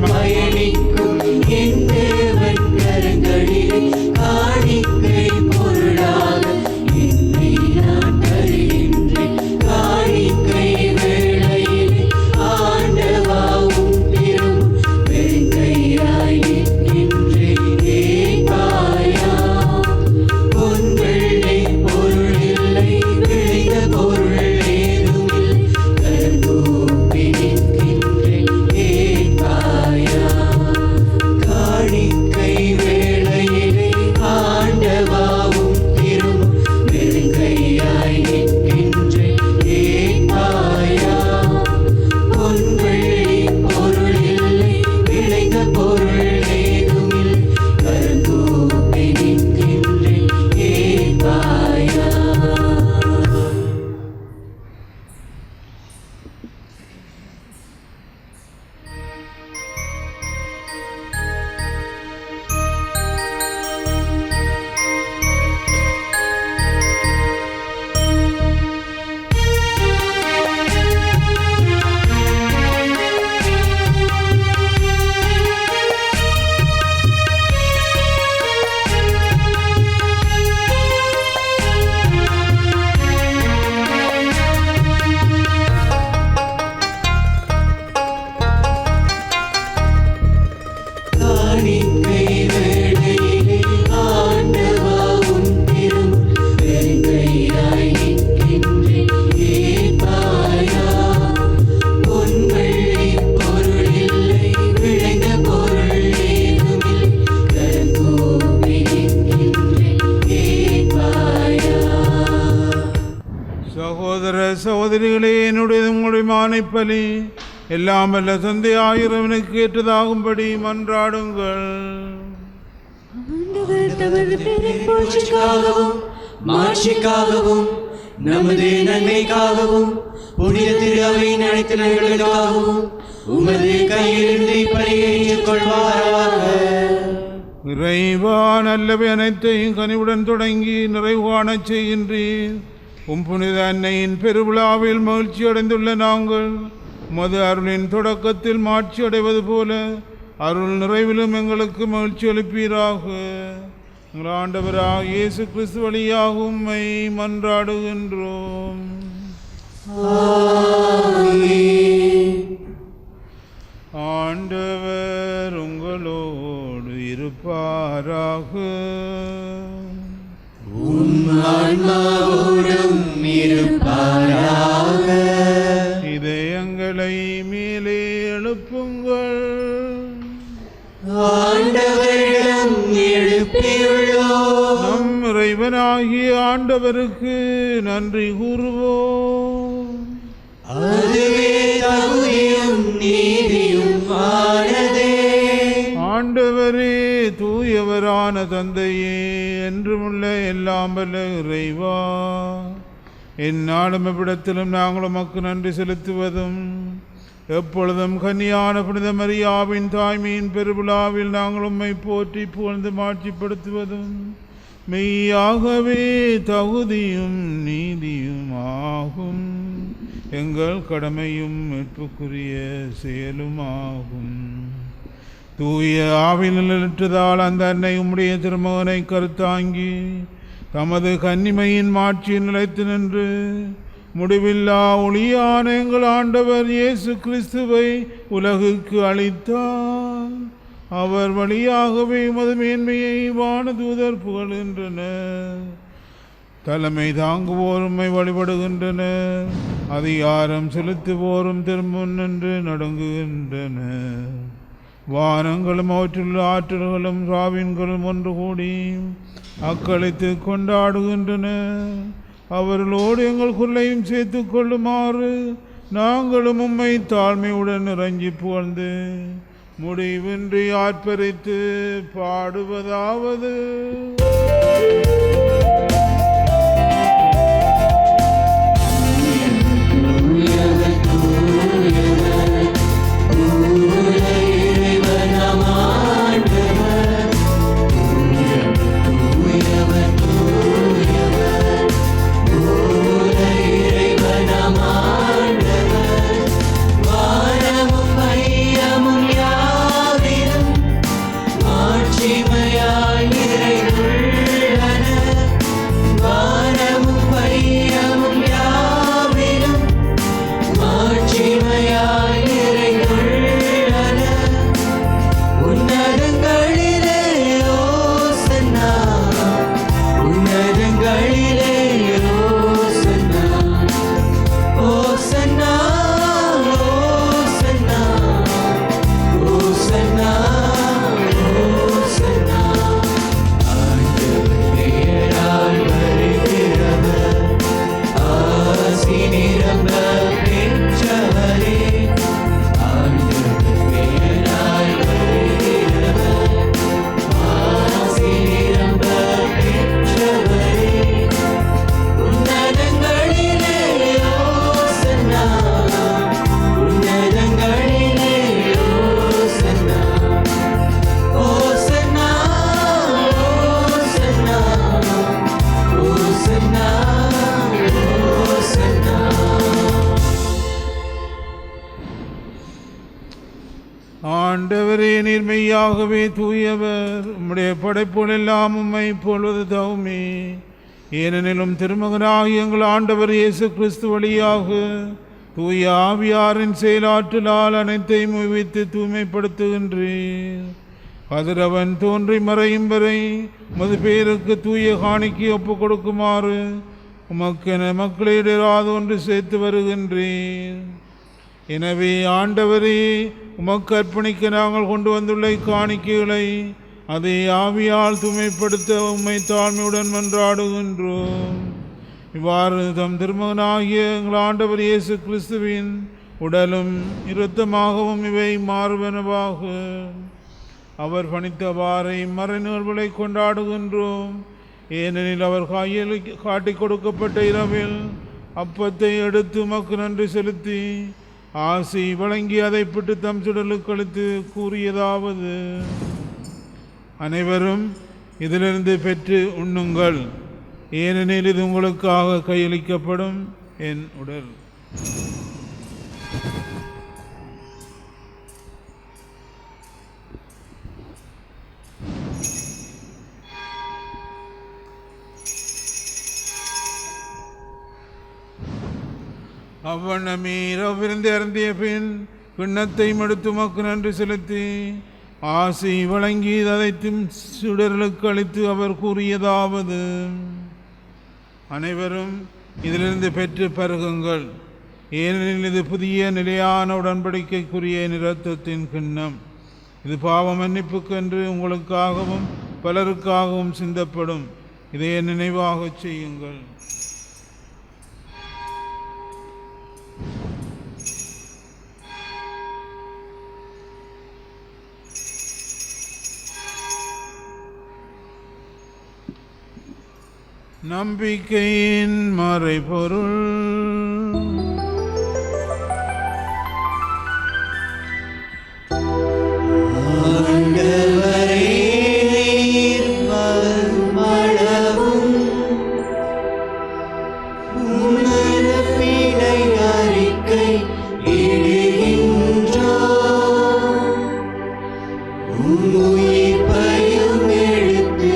பயணிக்கும் என் தேவன் கரங்களிலே காணிக்கை பொருளாக என்னை நான் தருகின்றேன். காணிக்கை வேளையிலே ஆண்டவாவும் பெரும் வெறுங்கையாய் நிற்கின்றேன். கேட்பாயா? பொன் வெள்ளை பொருள் இல்லை, விளைந்த பொருள் ஏதுமில்லை, கரங்கூப்பி நிற்கின்றேன். கேட்பாயா? காணிக்கை வேளையிலே ஆண்டவாவும் பெரும் வெறுங்கையாய் நிற்கின்றேன். கேட்பாயா? பொன் வெள்ளி பொருள் இல்லை, விளைந்த பொருள் ஏதுமில்லை, கரங்கூப்பி நிற்கின்றேன். கேட்பாயா? காணிக்கை வேளையிலே ஆண்டவாவும் பெரும் வெறுங்கையாய் நிற்கின்றேன். கேட்பாயா? பொன் வெள்ளி பொருள் இல்லை, விளைந்த பொருள் ஏதுமில்லை, கரங்கூப்பி நிற்கின்றேன். கேட்பாயா? சகோதர சகோதரிகளே, என்னுடைய உங்களுடைய மானைப்பலி எல்லாம் வல்ல தந்தையாயிரவனுக்கு ஏற்றதாகும்படி மன்றாடுங்கள். புகழ்ச்சிக்காகவும் மாட்சிக்காகவும் நமது நன்மைக்காகவும் புனித திரு அவையின் அனைத்து நன்மைகளுக்காகவும் உமது கையிலிருந்து இப்பலியை ஏற்றுக்கொள்வாராக. இறைவா, நல்லவை அனைத்தையும் கனிவுடன் தொடங்கி நிறைவு காணச் செய்கின்றீர். புனித அன்னையின் பெருவிழாவில் மகிழ்ச்சி அடைந்துள்ள நாங்கள் உமது அருளின் தொடக்கத்தில் மாட்சி அடைவது போல அருள் நிறைவிலும் எங்களுக்கு மகிழ்ச்சி அளிப்பீராக. எங்கள் ஆண்டவராக இயேசு கிறிஸ்து வழியாக உம்மை மன்றாடுகின்றோம். ஆண்டவர் உங்களோடு இருப்பாராக. ஆன்மாவோடும் இருப்பாராக. இதயங்களை மேலே எழுப்புங்கள். ஆண்டவரிடம் எழுப்பியுள்ளோம். நம் இறைவனாகிய ஆண்டவருக்கு நன்றி கூறுவோம். அதுவே தகுதியும் நீதியும் ஆனதே. ஆண்டவரே, தூயவரான தந்தையே, என்றுமுள்ள எல்லாம் வல்ல இறைவா, எந்நாளும் எவ்விடத்திலும் நாங்கள் உமக்கு நன்றி செலுத்துவதும் எப்பொழுதும் கன்னியான புனித மரியாவின் தாய்மையின் பெருவிழாவில் நாங்கள் உம்மை போற்றி புகழ்ந்து மாட்சிப்படுத்துவதும் மெய்யாகவே தகுதியும் நீதியும் ஆகும். எங்கள் கடமையும் மீட்புக்குரிய செயலுமாகும். தூய ஆவியில் நிலற்றதால் அந்த அன்னை உம்முடைய திருமகனை கருத்தாங்கி தமது கன்னிமையின் மாட்சியில் நிலைத்து நின்று முடிவில்லா ஒளியான எங்கள் ஆண்டவர் இயேசு கிறிஸ்துவை உலகுக்கு அளித்தார். அவர் வழியாகவே உமது மேன்மையை வானதூதர் புகழ்கின்றனர். தலைமை தாங்குவோரும்மை வழிபடுகின்றனர். அதிகாரம் செலுத்துவோரும் திரும்பும் நின்று நடுங்குகின்றனர். வானங்களும் அவற்றுள்ள ஆற்றல்களும் ராவின்களும் ஒன்று கூடி அக்களித்து கொண்டாடுகின்றன. அவர்களோடு எங்கள் குரலையும் சேர்த்து கொள்ளுமாறு நாங்களும் உம்மை தாழ்மையுடன் இறங்கி புகழ்ந்து முடிவின்றி ஆர்ப்பரித்து பாடுவதாவது. வானமும் மையமும் ஆண்டவரே, நீர் மெய்யாகவே தூயவர். உம்முடைய படைப்புகள் எல்லாம் உம்மை போல்வது தவுமே. ஏனெனிலும் திருமகனாகிய எங்கள் ஆண்டவர் இயேசு கிறிஸ்து வழியாக தூய ஆவியாரின் செயலாற்றலால் அனைத்தையும் உய்வித்து தூய்மைப்படுத்துகின்றீர். கதிரவன் தோன்றி மறையும் வரை உமது பேருக்கு தூய காணிக்கை ஒப்புக் கொடுக்குமாறு உமக்கென மக்களிடையாவது ஒன்று சேர்த்து வருகின்றீர். எனவே ஆண்டவரே, உமக்கு அர்ப்பணிக்க நாங்கள் கொண்டு வந்துள்ள காணிக்கைகளை அதை ஆவியால் தூய்மைப்படுத்த உம்மை தாழ்மையுடன் மன்றாடுகின்றோம். இவ்வாறு தம் திருமகனாகிய எங்கள் ஆண்டவர் இயேசு கிறிஸ்துவின் உடலும் இரத்தமாகவும் இவை மாறுவனவாக. அவர் பணித்தவாறை மறைநூல்களை கொண்டாடுகின்றோம். ஏனெனில் அவர் கையில் காட்டி கொடுக்கப்பட்ட இரவில் அப்பத்தை எடுத்து உமக்கு நன்றி செலுத்தி ஆசி வழங்கி அதை பிட்டு தம் சுடலுக்கு அளித்து கூறியதாவது: அனைவரும் இதிலிருந்து பெற்று உண்ணுங்கள், ஏனெனில் இது உங்களுக்காக கையளிக்கப்படும் என் உடல். அவ்வண்ணமீர் அவ்விருந்து அருந்திய பின் கிண்ணத்தை மடுத்து உமக்கு நன்றி செலுத்தி ஆசி வழங்கி அதைத்தும் சுடர்களுக்கு அளித்து அவர் கூறியதாவது: அனைவரும் இதிலிருந்து பெற்று பருகுங்கள், ஏனெனில் இது புதிய நிலையான உடன்படிக்கைக்குரிய இரத்தத்தின் கிண்ணம். இது பாவ மன்னிப்புக்கென்று உங்களுக்காகவும் பலருக்காகவும் சிந்தப்படும். இதை நினைவாக செய்யுங்கள். நம்பிக்கையின் மறைபொருள். ஆண்டவரே, நீர் வருமளவும் உமது பிழை அறிக்கை இடுகின்றோம். உயிர்ப்பையும் எடுத்து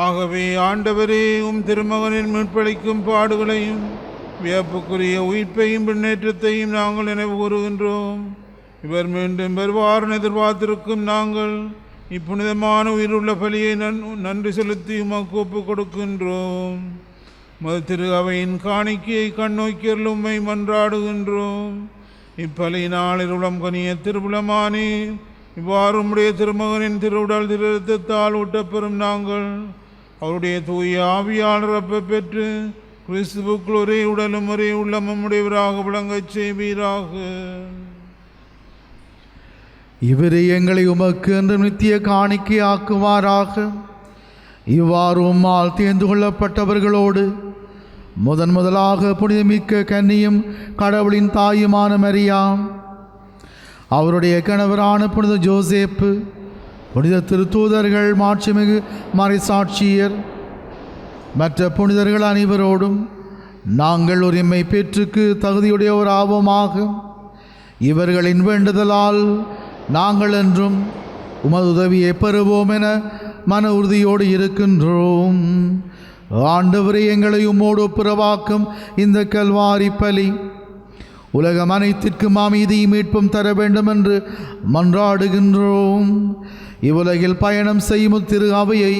ஆகவே ஆண்டவரே, திருமகனின் மீட்பளிக்கும் பாடுகளையும் வியப்புக்குரிய உயிர்ப்பையும் முன்னேற்றத்தையும் நாங்கள் நினைவு கூறுகின்றோம். இவர் மீண்டும் வருவார் எதிர்பார்த்திருக்கும் நாங்கள் இப்புனிதமான உயிருள்ள பலியை நன்றி செலுத்தி உமக்கு ஒப்புக் கொடுக்கின்றோம். மது திரு அவையின் காணிக்கையை கண்ணோக்கியல் உம்மை மன்றாடுகின்றோம். இப்பலி நாளில் உளம் கனிய திருவுளமானே, இவ்வாறு உம்முடைய திருமகனின் திருவுடல் திருத்தத்தால் ஊட்டப்பெறும் நாங்கள் அவருடைய தூய ஆவியால் நிரப்ப பெற்று கிறிஸ்துவுக்குள் ஒரே உடலும் ஒரே உள்ளமும் உடையவராக விளங்கச் செய்வீராக. இவரை எங்களை உமக்கு என்று நித்திய காணிக்கை ஆக்குவாராக. இவ்வாறு உம்மால் தேர்ந்து கொள்ளப்பட்டவர்களோடு முதலாக புனிதமிக்க கன்னியும் கடவுளின் தாயுமான மரியாம், அவருடைய கணவரான புனித ஜோசேப்பு, புனித திருத்தூதர்கள், மாட்சிமிகு மறைசாட்சியர், மற்ற புனிதர்கள் அனைவரோடும் நாங்கள் உரிமை பெற்றுக்கு தகுதியுடையவராவோமாக. இவர்களின் வேண்டுதலால் நாங்கள் என்றும் உமது உதவியை பெறுவோம் என மன உறுதியோடு இருக்கின்றோம். ஆண்டவரே, எங்களை உம்மோடு ஒப்புரவாக்கும் இந்த கல்வாரி பலி உலகம் அனைத்திற்கும் அமைதியும் மீட்பும் தர வேண்டும் என்று மன்றாடுகின்றோம். இவ்வுலகில் பயணம் செய்யும் திரு அவையை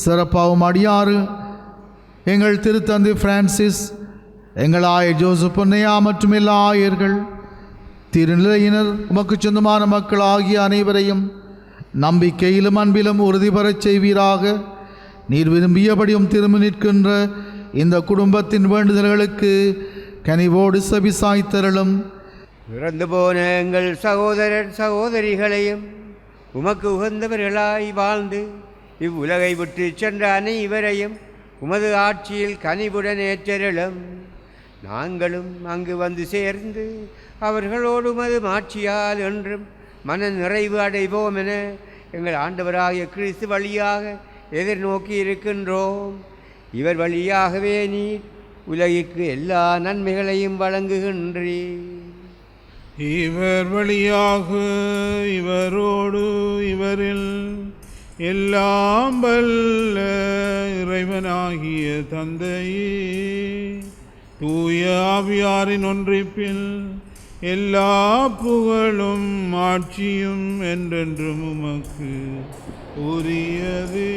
சிறப்பாகவும் அடியாறு எங்கள் திருத்தந்தை பிரான்சிஸ், எங்கள் ஆயர் ஜோசப் பொன்னையா மற்றும் எல்லா ஆயர்கள், திருநிலையினர், உமக்கு சொந்தமான மக்கள் ஆகிய அனைவரையும் நம்பிக்கையிலும் அன்பிலும் உறுதி பெறச் செய்வீராக. நீர் விரும்பியபடியும் திரும்பி நிற்கின்ற இந்த குடும்பத்தின் வேண்டுதல்களுக்கு கனிவோடு செவிசாய்த்தருளும். இறந்து போன எங்கள் சகோதரர் சகோதரிகளையும் உமக்கு உகந்தவர்களாய் வாழ்ந்து இவ்வுலகை விட்டு சென்ற அனைவரையும் உமது ஆட்சியில் கனிவுடன் ஏற்றருளும். நாங்களும் அங்கு வந்து சேர்ந்து அவர்களோடு உமது மாட்சியால் என்றும் மன நிறைவு அடைவோம் என எங்கள் ஆண்டவராகிய கிறிஸ்து வழியாக எதிர்நோக்கி இருக்கின்றோம். இவர் வழியாகவே நீர் உலகிற்கு எல்லா நன்மைகளையும் வழங்குகின்றீர். இவர் வழியாக இவரோடு இவரில் எல்லாம் வல்ல இறைவனாகிய தந்தையே தூய ஆவியாரின் ஒன்றிப்பில் எல்லா புகழும் ஆட்சியும் என்றென்றும் உமக்கு உரியதே.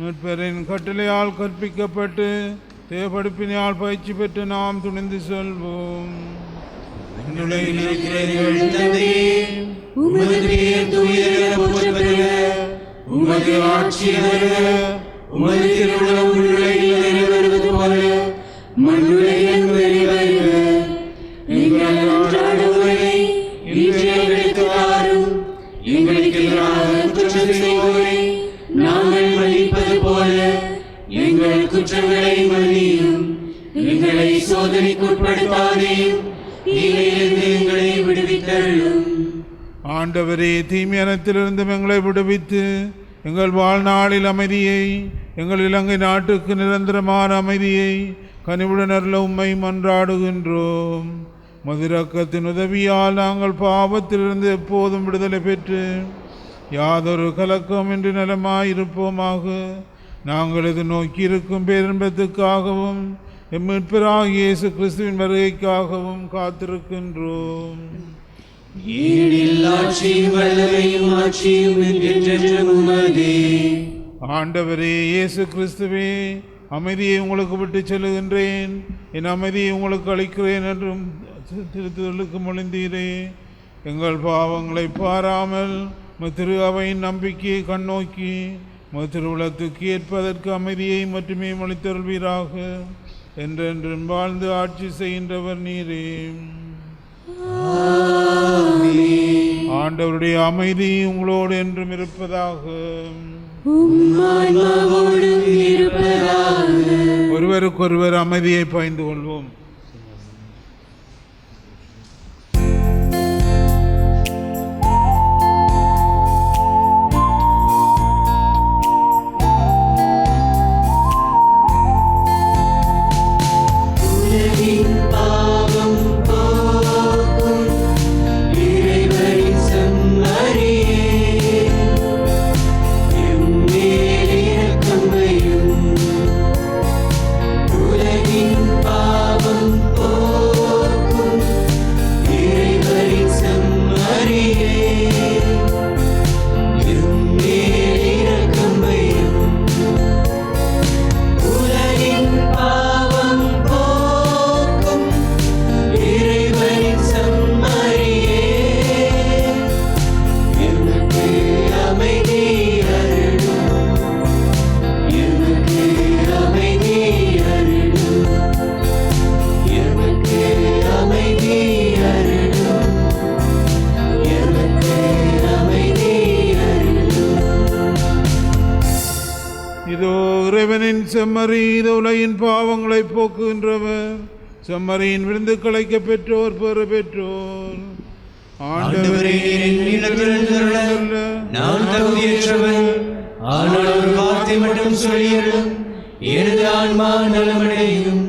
மீட்பரின் கட்டளையால் கற்பிக்கப்பட்டு தேவப்படுப்பினால் பயிற்சி பெற்று நாம் துணிந்து செல்வோம். உமது ஆட்சி வருக, உமது திருவுளம் உலகில் நிறைவேறுவது போல மண்ணுலகிலும் நிறைவேறுக. எங்கள் அன்றாட உணவை இன்று எங்களுக்கு தாரும். எங்களுக்கு எதிராக குற்றம் செய்வோரை நாங்கள் மன்னிப்பது போல எங்கள் குற்றங்களை மன்னியும். எங்களை சோதனைக்குட்படுத்தாதேயும், தீமையிலிருந்து எங்களை விடுவித்தருளும். ஆண்டவரே, தீமையானத்திலிருந்து எங்களை விடுவித்து எங்கள் வாழ்நாளில் அமைதியை, எங்கள் இலங்கை நாட்டுக்கு நிரந்தரமான அமைதியை கனிவுடன் அருள உம்மை மன்றாடுகின்றோம். மதுரக்கத்தின் உதவியால் நாங்கள் பாவத்திலிருந்து எப்போதும் விடுதலை பெற்று யாதொரு கலக்கமின்றி நலமாயிருப்போமாக. நாங்கள் இது நோக்கியிருக்கும் பேரின்பத்துக்காகவும் எம்மீட்பராகிய இயேசு கிறிஸ்துவின் வருகைக்காகவும் காத்திருக்கின்றோம். ஆண்டவரே இயேசு கிறிஸ்துவே, அமைதியை உங்களுக்கு விட்டு செல்லுகின்றேன், என் அமைதியை உங்களுக்கு அளிக்கிறேன் என்றும் திருத்துதலுக்கு மொழிந்தீரே. எங்கள் பாவங்களை பாராமல் திரு அவையின் நம்பிக்கையை கண்ணோக்கி திருவுளத்துக்கு ஏற்பதற்கு அமைதியை மட்டுமே அளித்தருள்வீராக. என்றென்றும் வாழ்ந்து ஆட்சி செய்கின்றவர் நீரே. ஆண்டவருடைய அமைதி உங்களோடு என்றும் இருப்பதாக. ஒருவருக்கொருவர் அமைதியை பகிர்ந்து கொள்வோம். செம்மறி உலகின் பாவங்களை போக்குகின்றவர். செம்மறியின் விருந்து கலைக்க பெற்றோர் பெற பெற்றோர். ஆண்டவரே, நான் தகுதியற்றவன், ஆனால் ஒரு வார்த்தை மட்டும் சொல்லியருளும், எனது ஆன்மா நலமடையும்.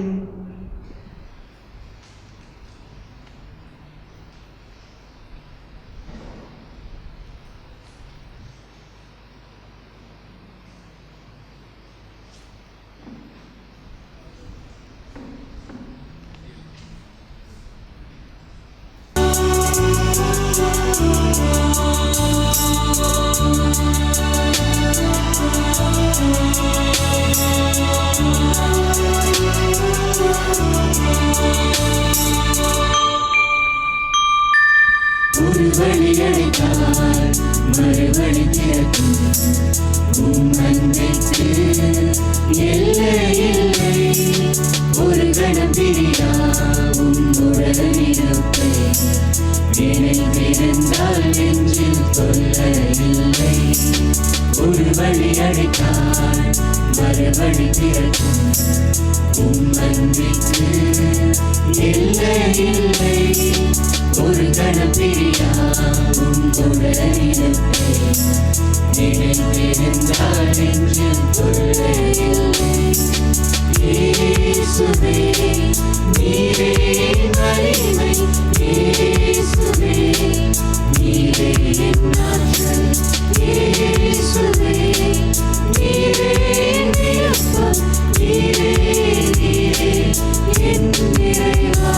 Thank you. வழி அழைத்தால் மறுவழி திறக்கும். உம் அன்பிற்கு எல்லை இல்லை, ஒரு கணம் பிரியா உம்முடன் இருப்பேன். நினைத்திருந்தால் நெஞ்சில் தொல்லை இல்லை. ஒரு வழி அழைத்தால் மறுவழி திறக்கும். உம் அன்பிற்கு எல்லை இல்லை, ஒரு கணம் பிரியா உம்முடன் இருப்பேன். நினைத்திருந்தால் நெஞ்சில் தொல்லை இல்லை. இயேசுவே நீரே வலிமை, இயேசுவே நீரே ஆற்றல், இயேசுவே நீரே விருப்பம், நீரே நீரே என் நிறைவா.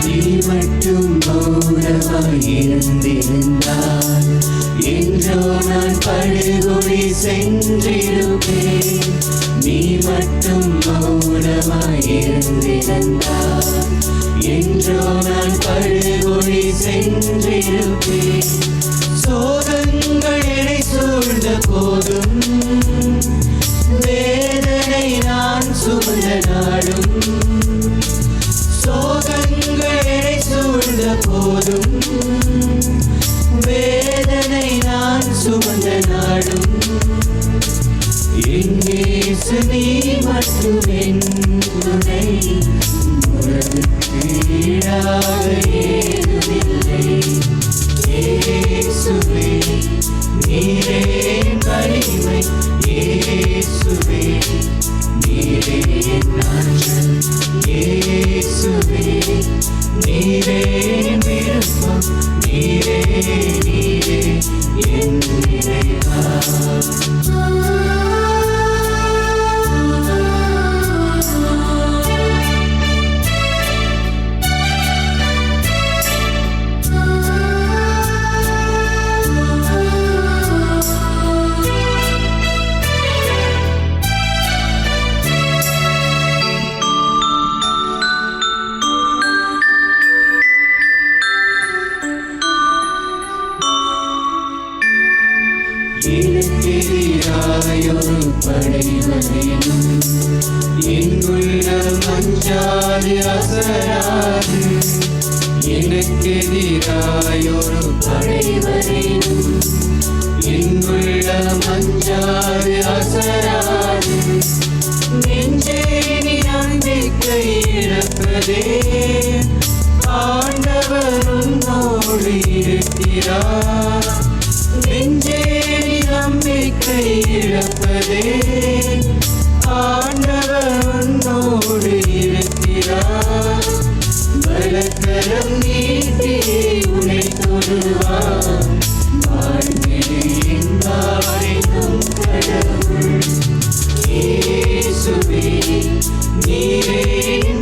நீ மட்டும் மௌனமாயிருந்திருந்தால் என்றோ நான் படுகொலி சென்றிருப்பேன். நீ மட்டும் மௌனமாயிருந்திருந்தால் என்றோ நான் படுகொலி சென்றிருப்பேன். சோகங்கள் என்னை சூழ்ந்த போதும், வேதனை நான் சுமந்த நாடும், சோகங்கள் என்னை சூழ்ந்த போதும், வேதனை நான் சுமந்த நாடும், என் இயேசு நீ மட்டும் என் துணை. உனக்கு ஈடாக ஏதுமில்லை. இயேசுவே நீரே வலிமை, இயேசுவே நீரே ஆற்றல், இயேசுவே நீரே விருப்பம், நீரே நீரே என் நிறைவா. எனக்கெதிராயொரு படைவரேனும், என் உள்ளம் அஞ்சாது அசராது. எனக்கெதிராயொரு படைவரேனும், என் உள்ளம் அஞ்சாது அசராது. நெஞ்சே நீ நம்பிக்கை இழப்பதே, ஆண்டவர் உன்னோடு இருக்கிறார். நெஞ்சே நீ நம்பிக்கை இழப்பதே, ஆண்டவர் உன்னோடு இருக்கிறார். பலக்கரம் நீட்டி உன்னை தொடுவார். வாழ்விலே என்பாரிக்கும் கடவுள். இயேசுவே நீரே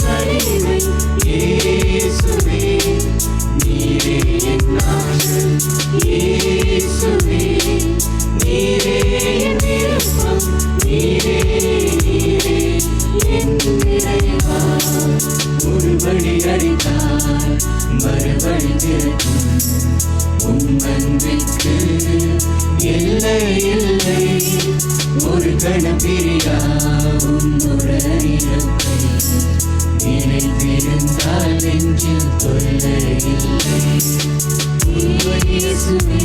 வலிமை, இயேசுவே நீரே ஆற்றல், இயேசுவே நீரே விருப்பம், நீரே நீரே என் நிறைவா. ஒரு வழி அடித்தால் மறுவழி திறக்கும். உம் அன்பிற்கு எல்லை இல்லை, ஒரு கணம் பிரியா உம்முடன் இருப்பேன். நினைத்திருந்தால் நெஞ்சில் தொல்லை இல்லை. இயேசுவே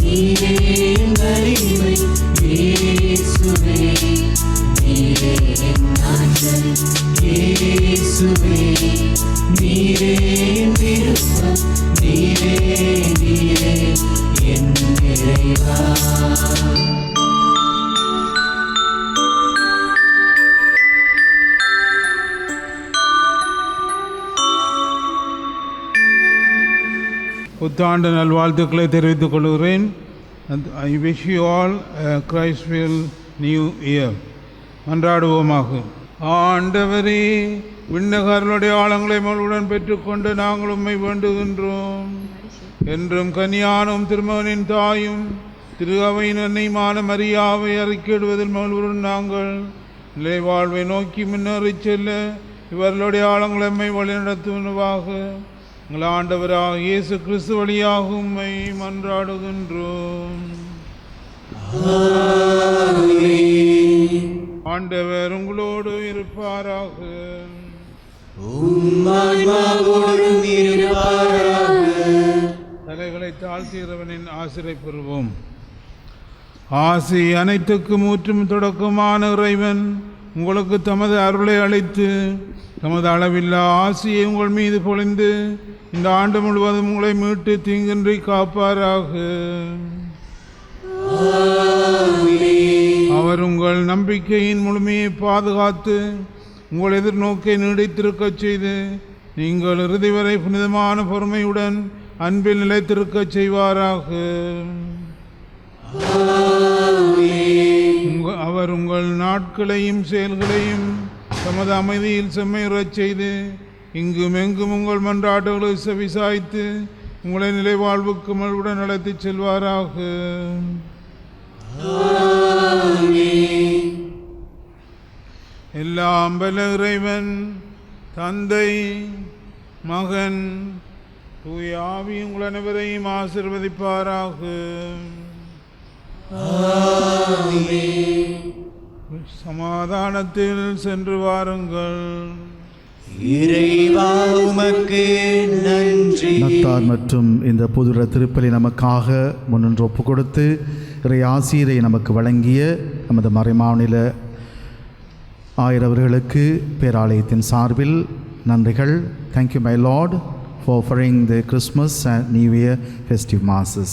நீரே வலிமை, இயேசுவே நீரே ஆற்றல், இயேசுவே நீரே விருப்பம், நீரே நீரே என் நிறைவா. புத்தாண்டு நல்வாழ்த்துக்களை தெரிவித்துக் கொள்கிறேன். I wish you all Christful new year. மன்றாடுவோமாக. ஆண்டவரே, விண்ணகர்களுடைய ஆழங்களை மகளுடன் பெற்றுக்கொண்டு நாங்கள் உம்மை வேண்டுகின்றோம். என்றும் கன்னியானும் திருமகனின் தாயும் திரு அவையின் அன்னையுமான மரியாவை அறிக்கையிடுவதில் மகிழ்வுடன் நாங்கள் நிலை வாழ்வை நோக்கி முன்னேறிச் செல்ல இவர்களுடைய ஆழங்களை எம்மை வழிநடத்துவதாக எங்கள் ஆண்டவராக இயேசு கிறிஸ்து வழியாக உம்மை மன்றாடுகின்றோம். ஆண்டவர் உங்களோடு இருப்பாராக. தலைகளை தாழ்த்தியவனின் ஆசிரை பெறுவோம். ஆசி அனைத்துக்கும் ஊற்றும் தொடக்கமான இறைவன் உங்களுக்கு தமது அருளை அளித்து தமது அளவில்லா ஆசியை உங்கள் மீது பொழிந்து இந்த ஆண்டு முழுவதும் உங்களை மீட்டு தீங்கின்றி காப்பாராக. அவர் உங்கள் நம்பிக்கையின் முழுமையை பாதுகாத்து உங்கள் எதிர்நோக்கை நீடித்திருக்கச் செய்து நீங்கள் இறுதி வரை புனிதமான பொறுமையுடன் அன்பில் நிலைத்திருக்கச் செய்வாராக. அவர் உங்கள் நாட்களையும் செயல்களையும் தமது அமைதியில் செம்மையுறச் செய்து இங்கும் எங்கும் உங்கள் மன்றாட்டுகளை செவிசாய்த்து உங்களை நிலை வாழ்வுக்கு மறுவுடன் அழைத்துச் செல்வாராக. எல்லாம் வல்ல இறைவன் தந்தை, மகன், தூய ஆவி உங்கள் அனைவரையும் ஆசீர்வதிப்பாராக. சமாதானத்தில் சென்று வாருங்கள். இறைவா உமக்கு நன்றி. நத்தார் மற்றும் இந்த புதுர திருப்பலி நமக்காக முன்னின்று ஒப்பு கொடுத்து இறை ஆசிரை நமக்கு வழங்கிய நமது மறைமாநில ஆயரவர்களுக்கு பேராலயத்தின் சார்பில் நன்றிகள். Thank you my Lord for offering the Christmas and New Year festive masses.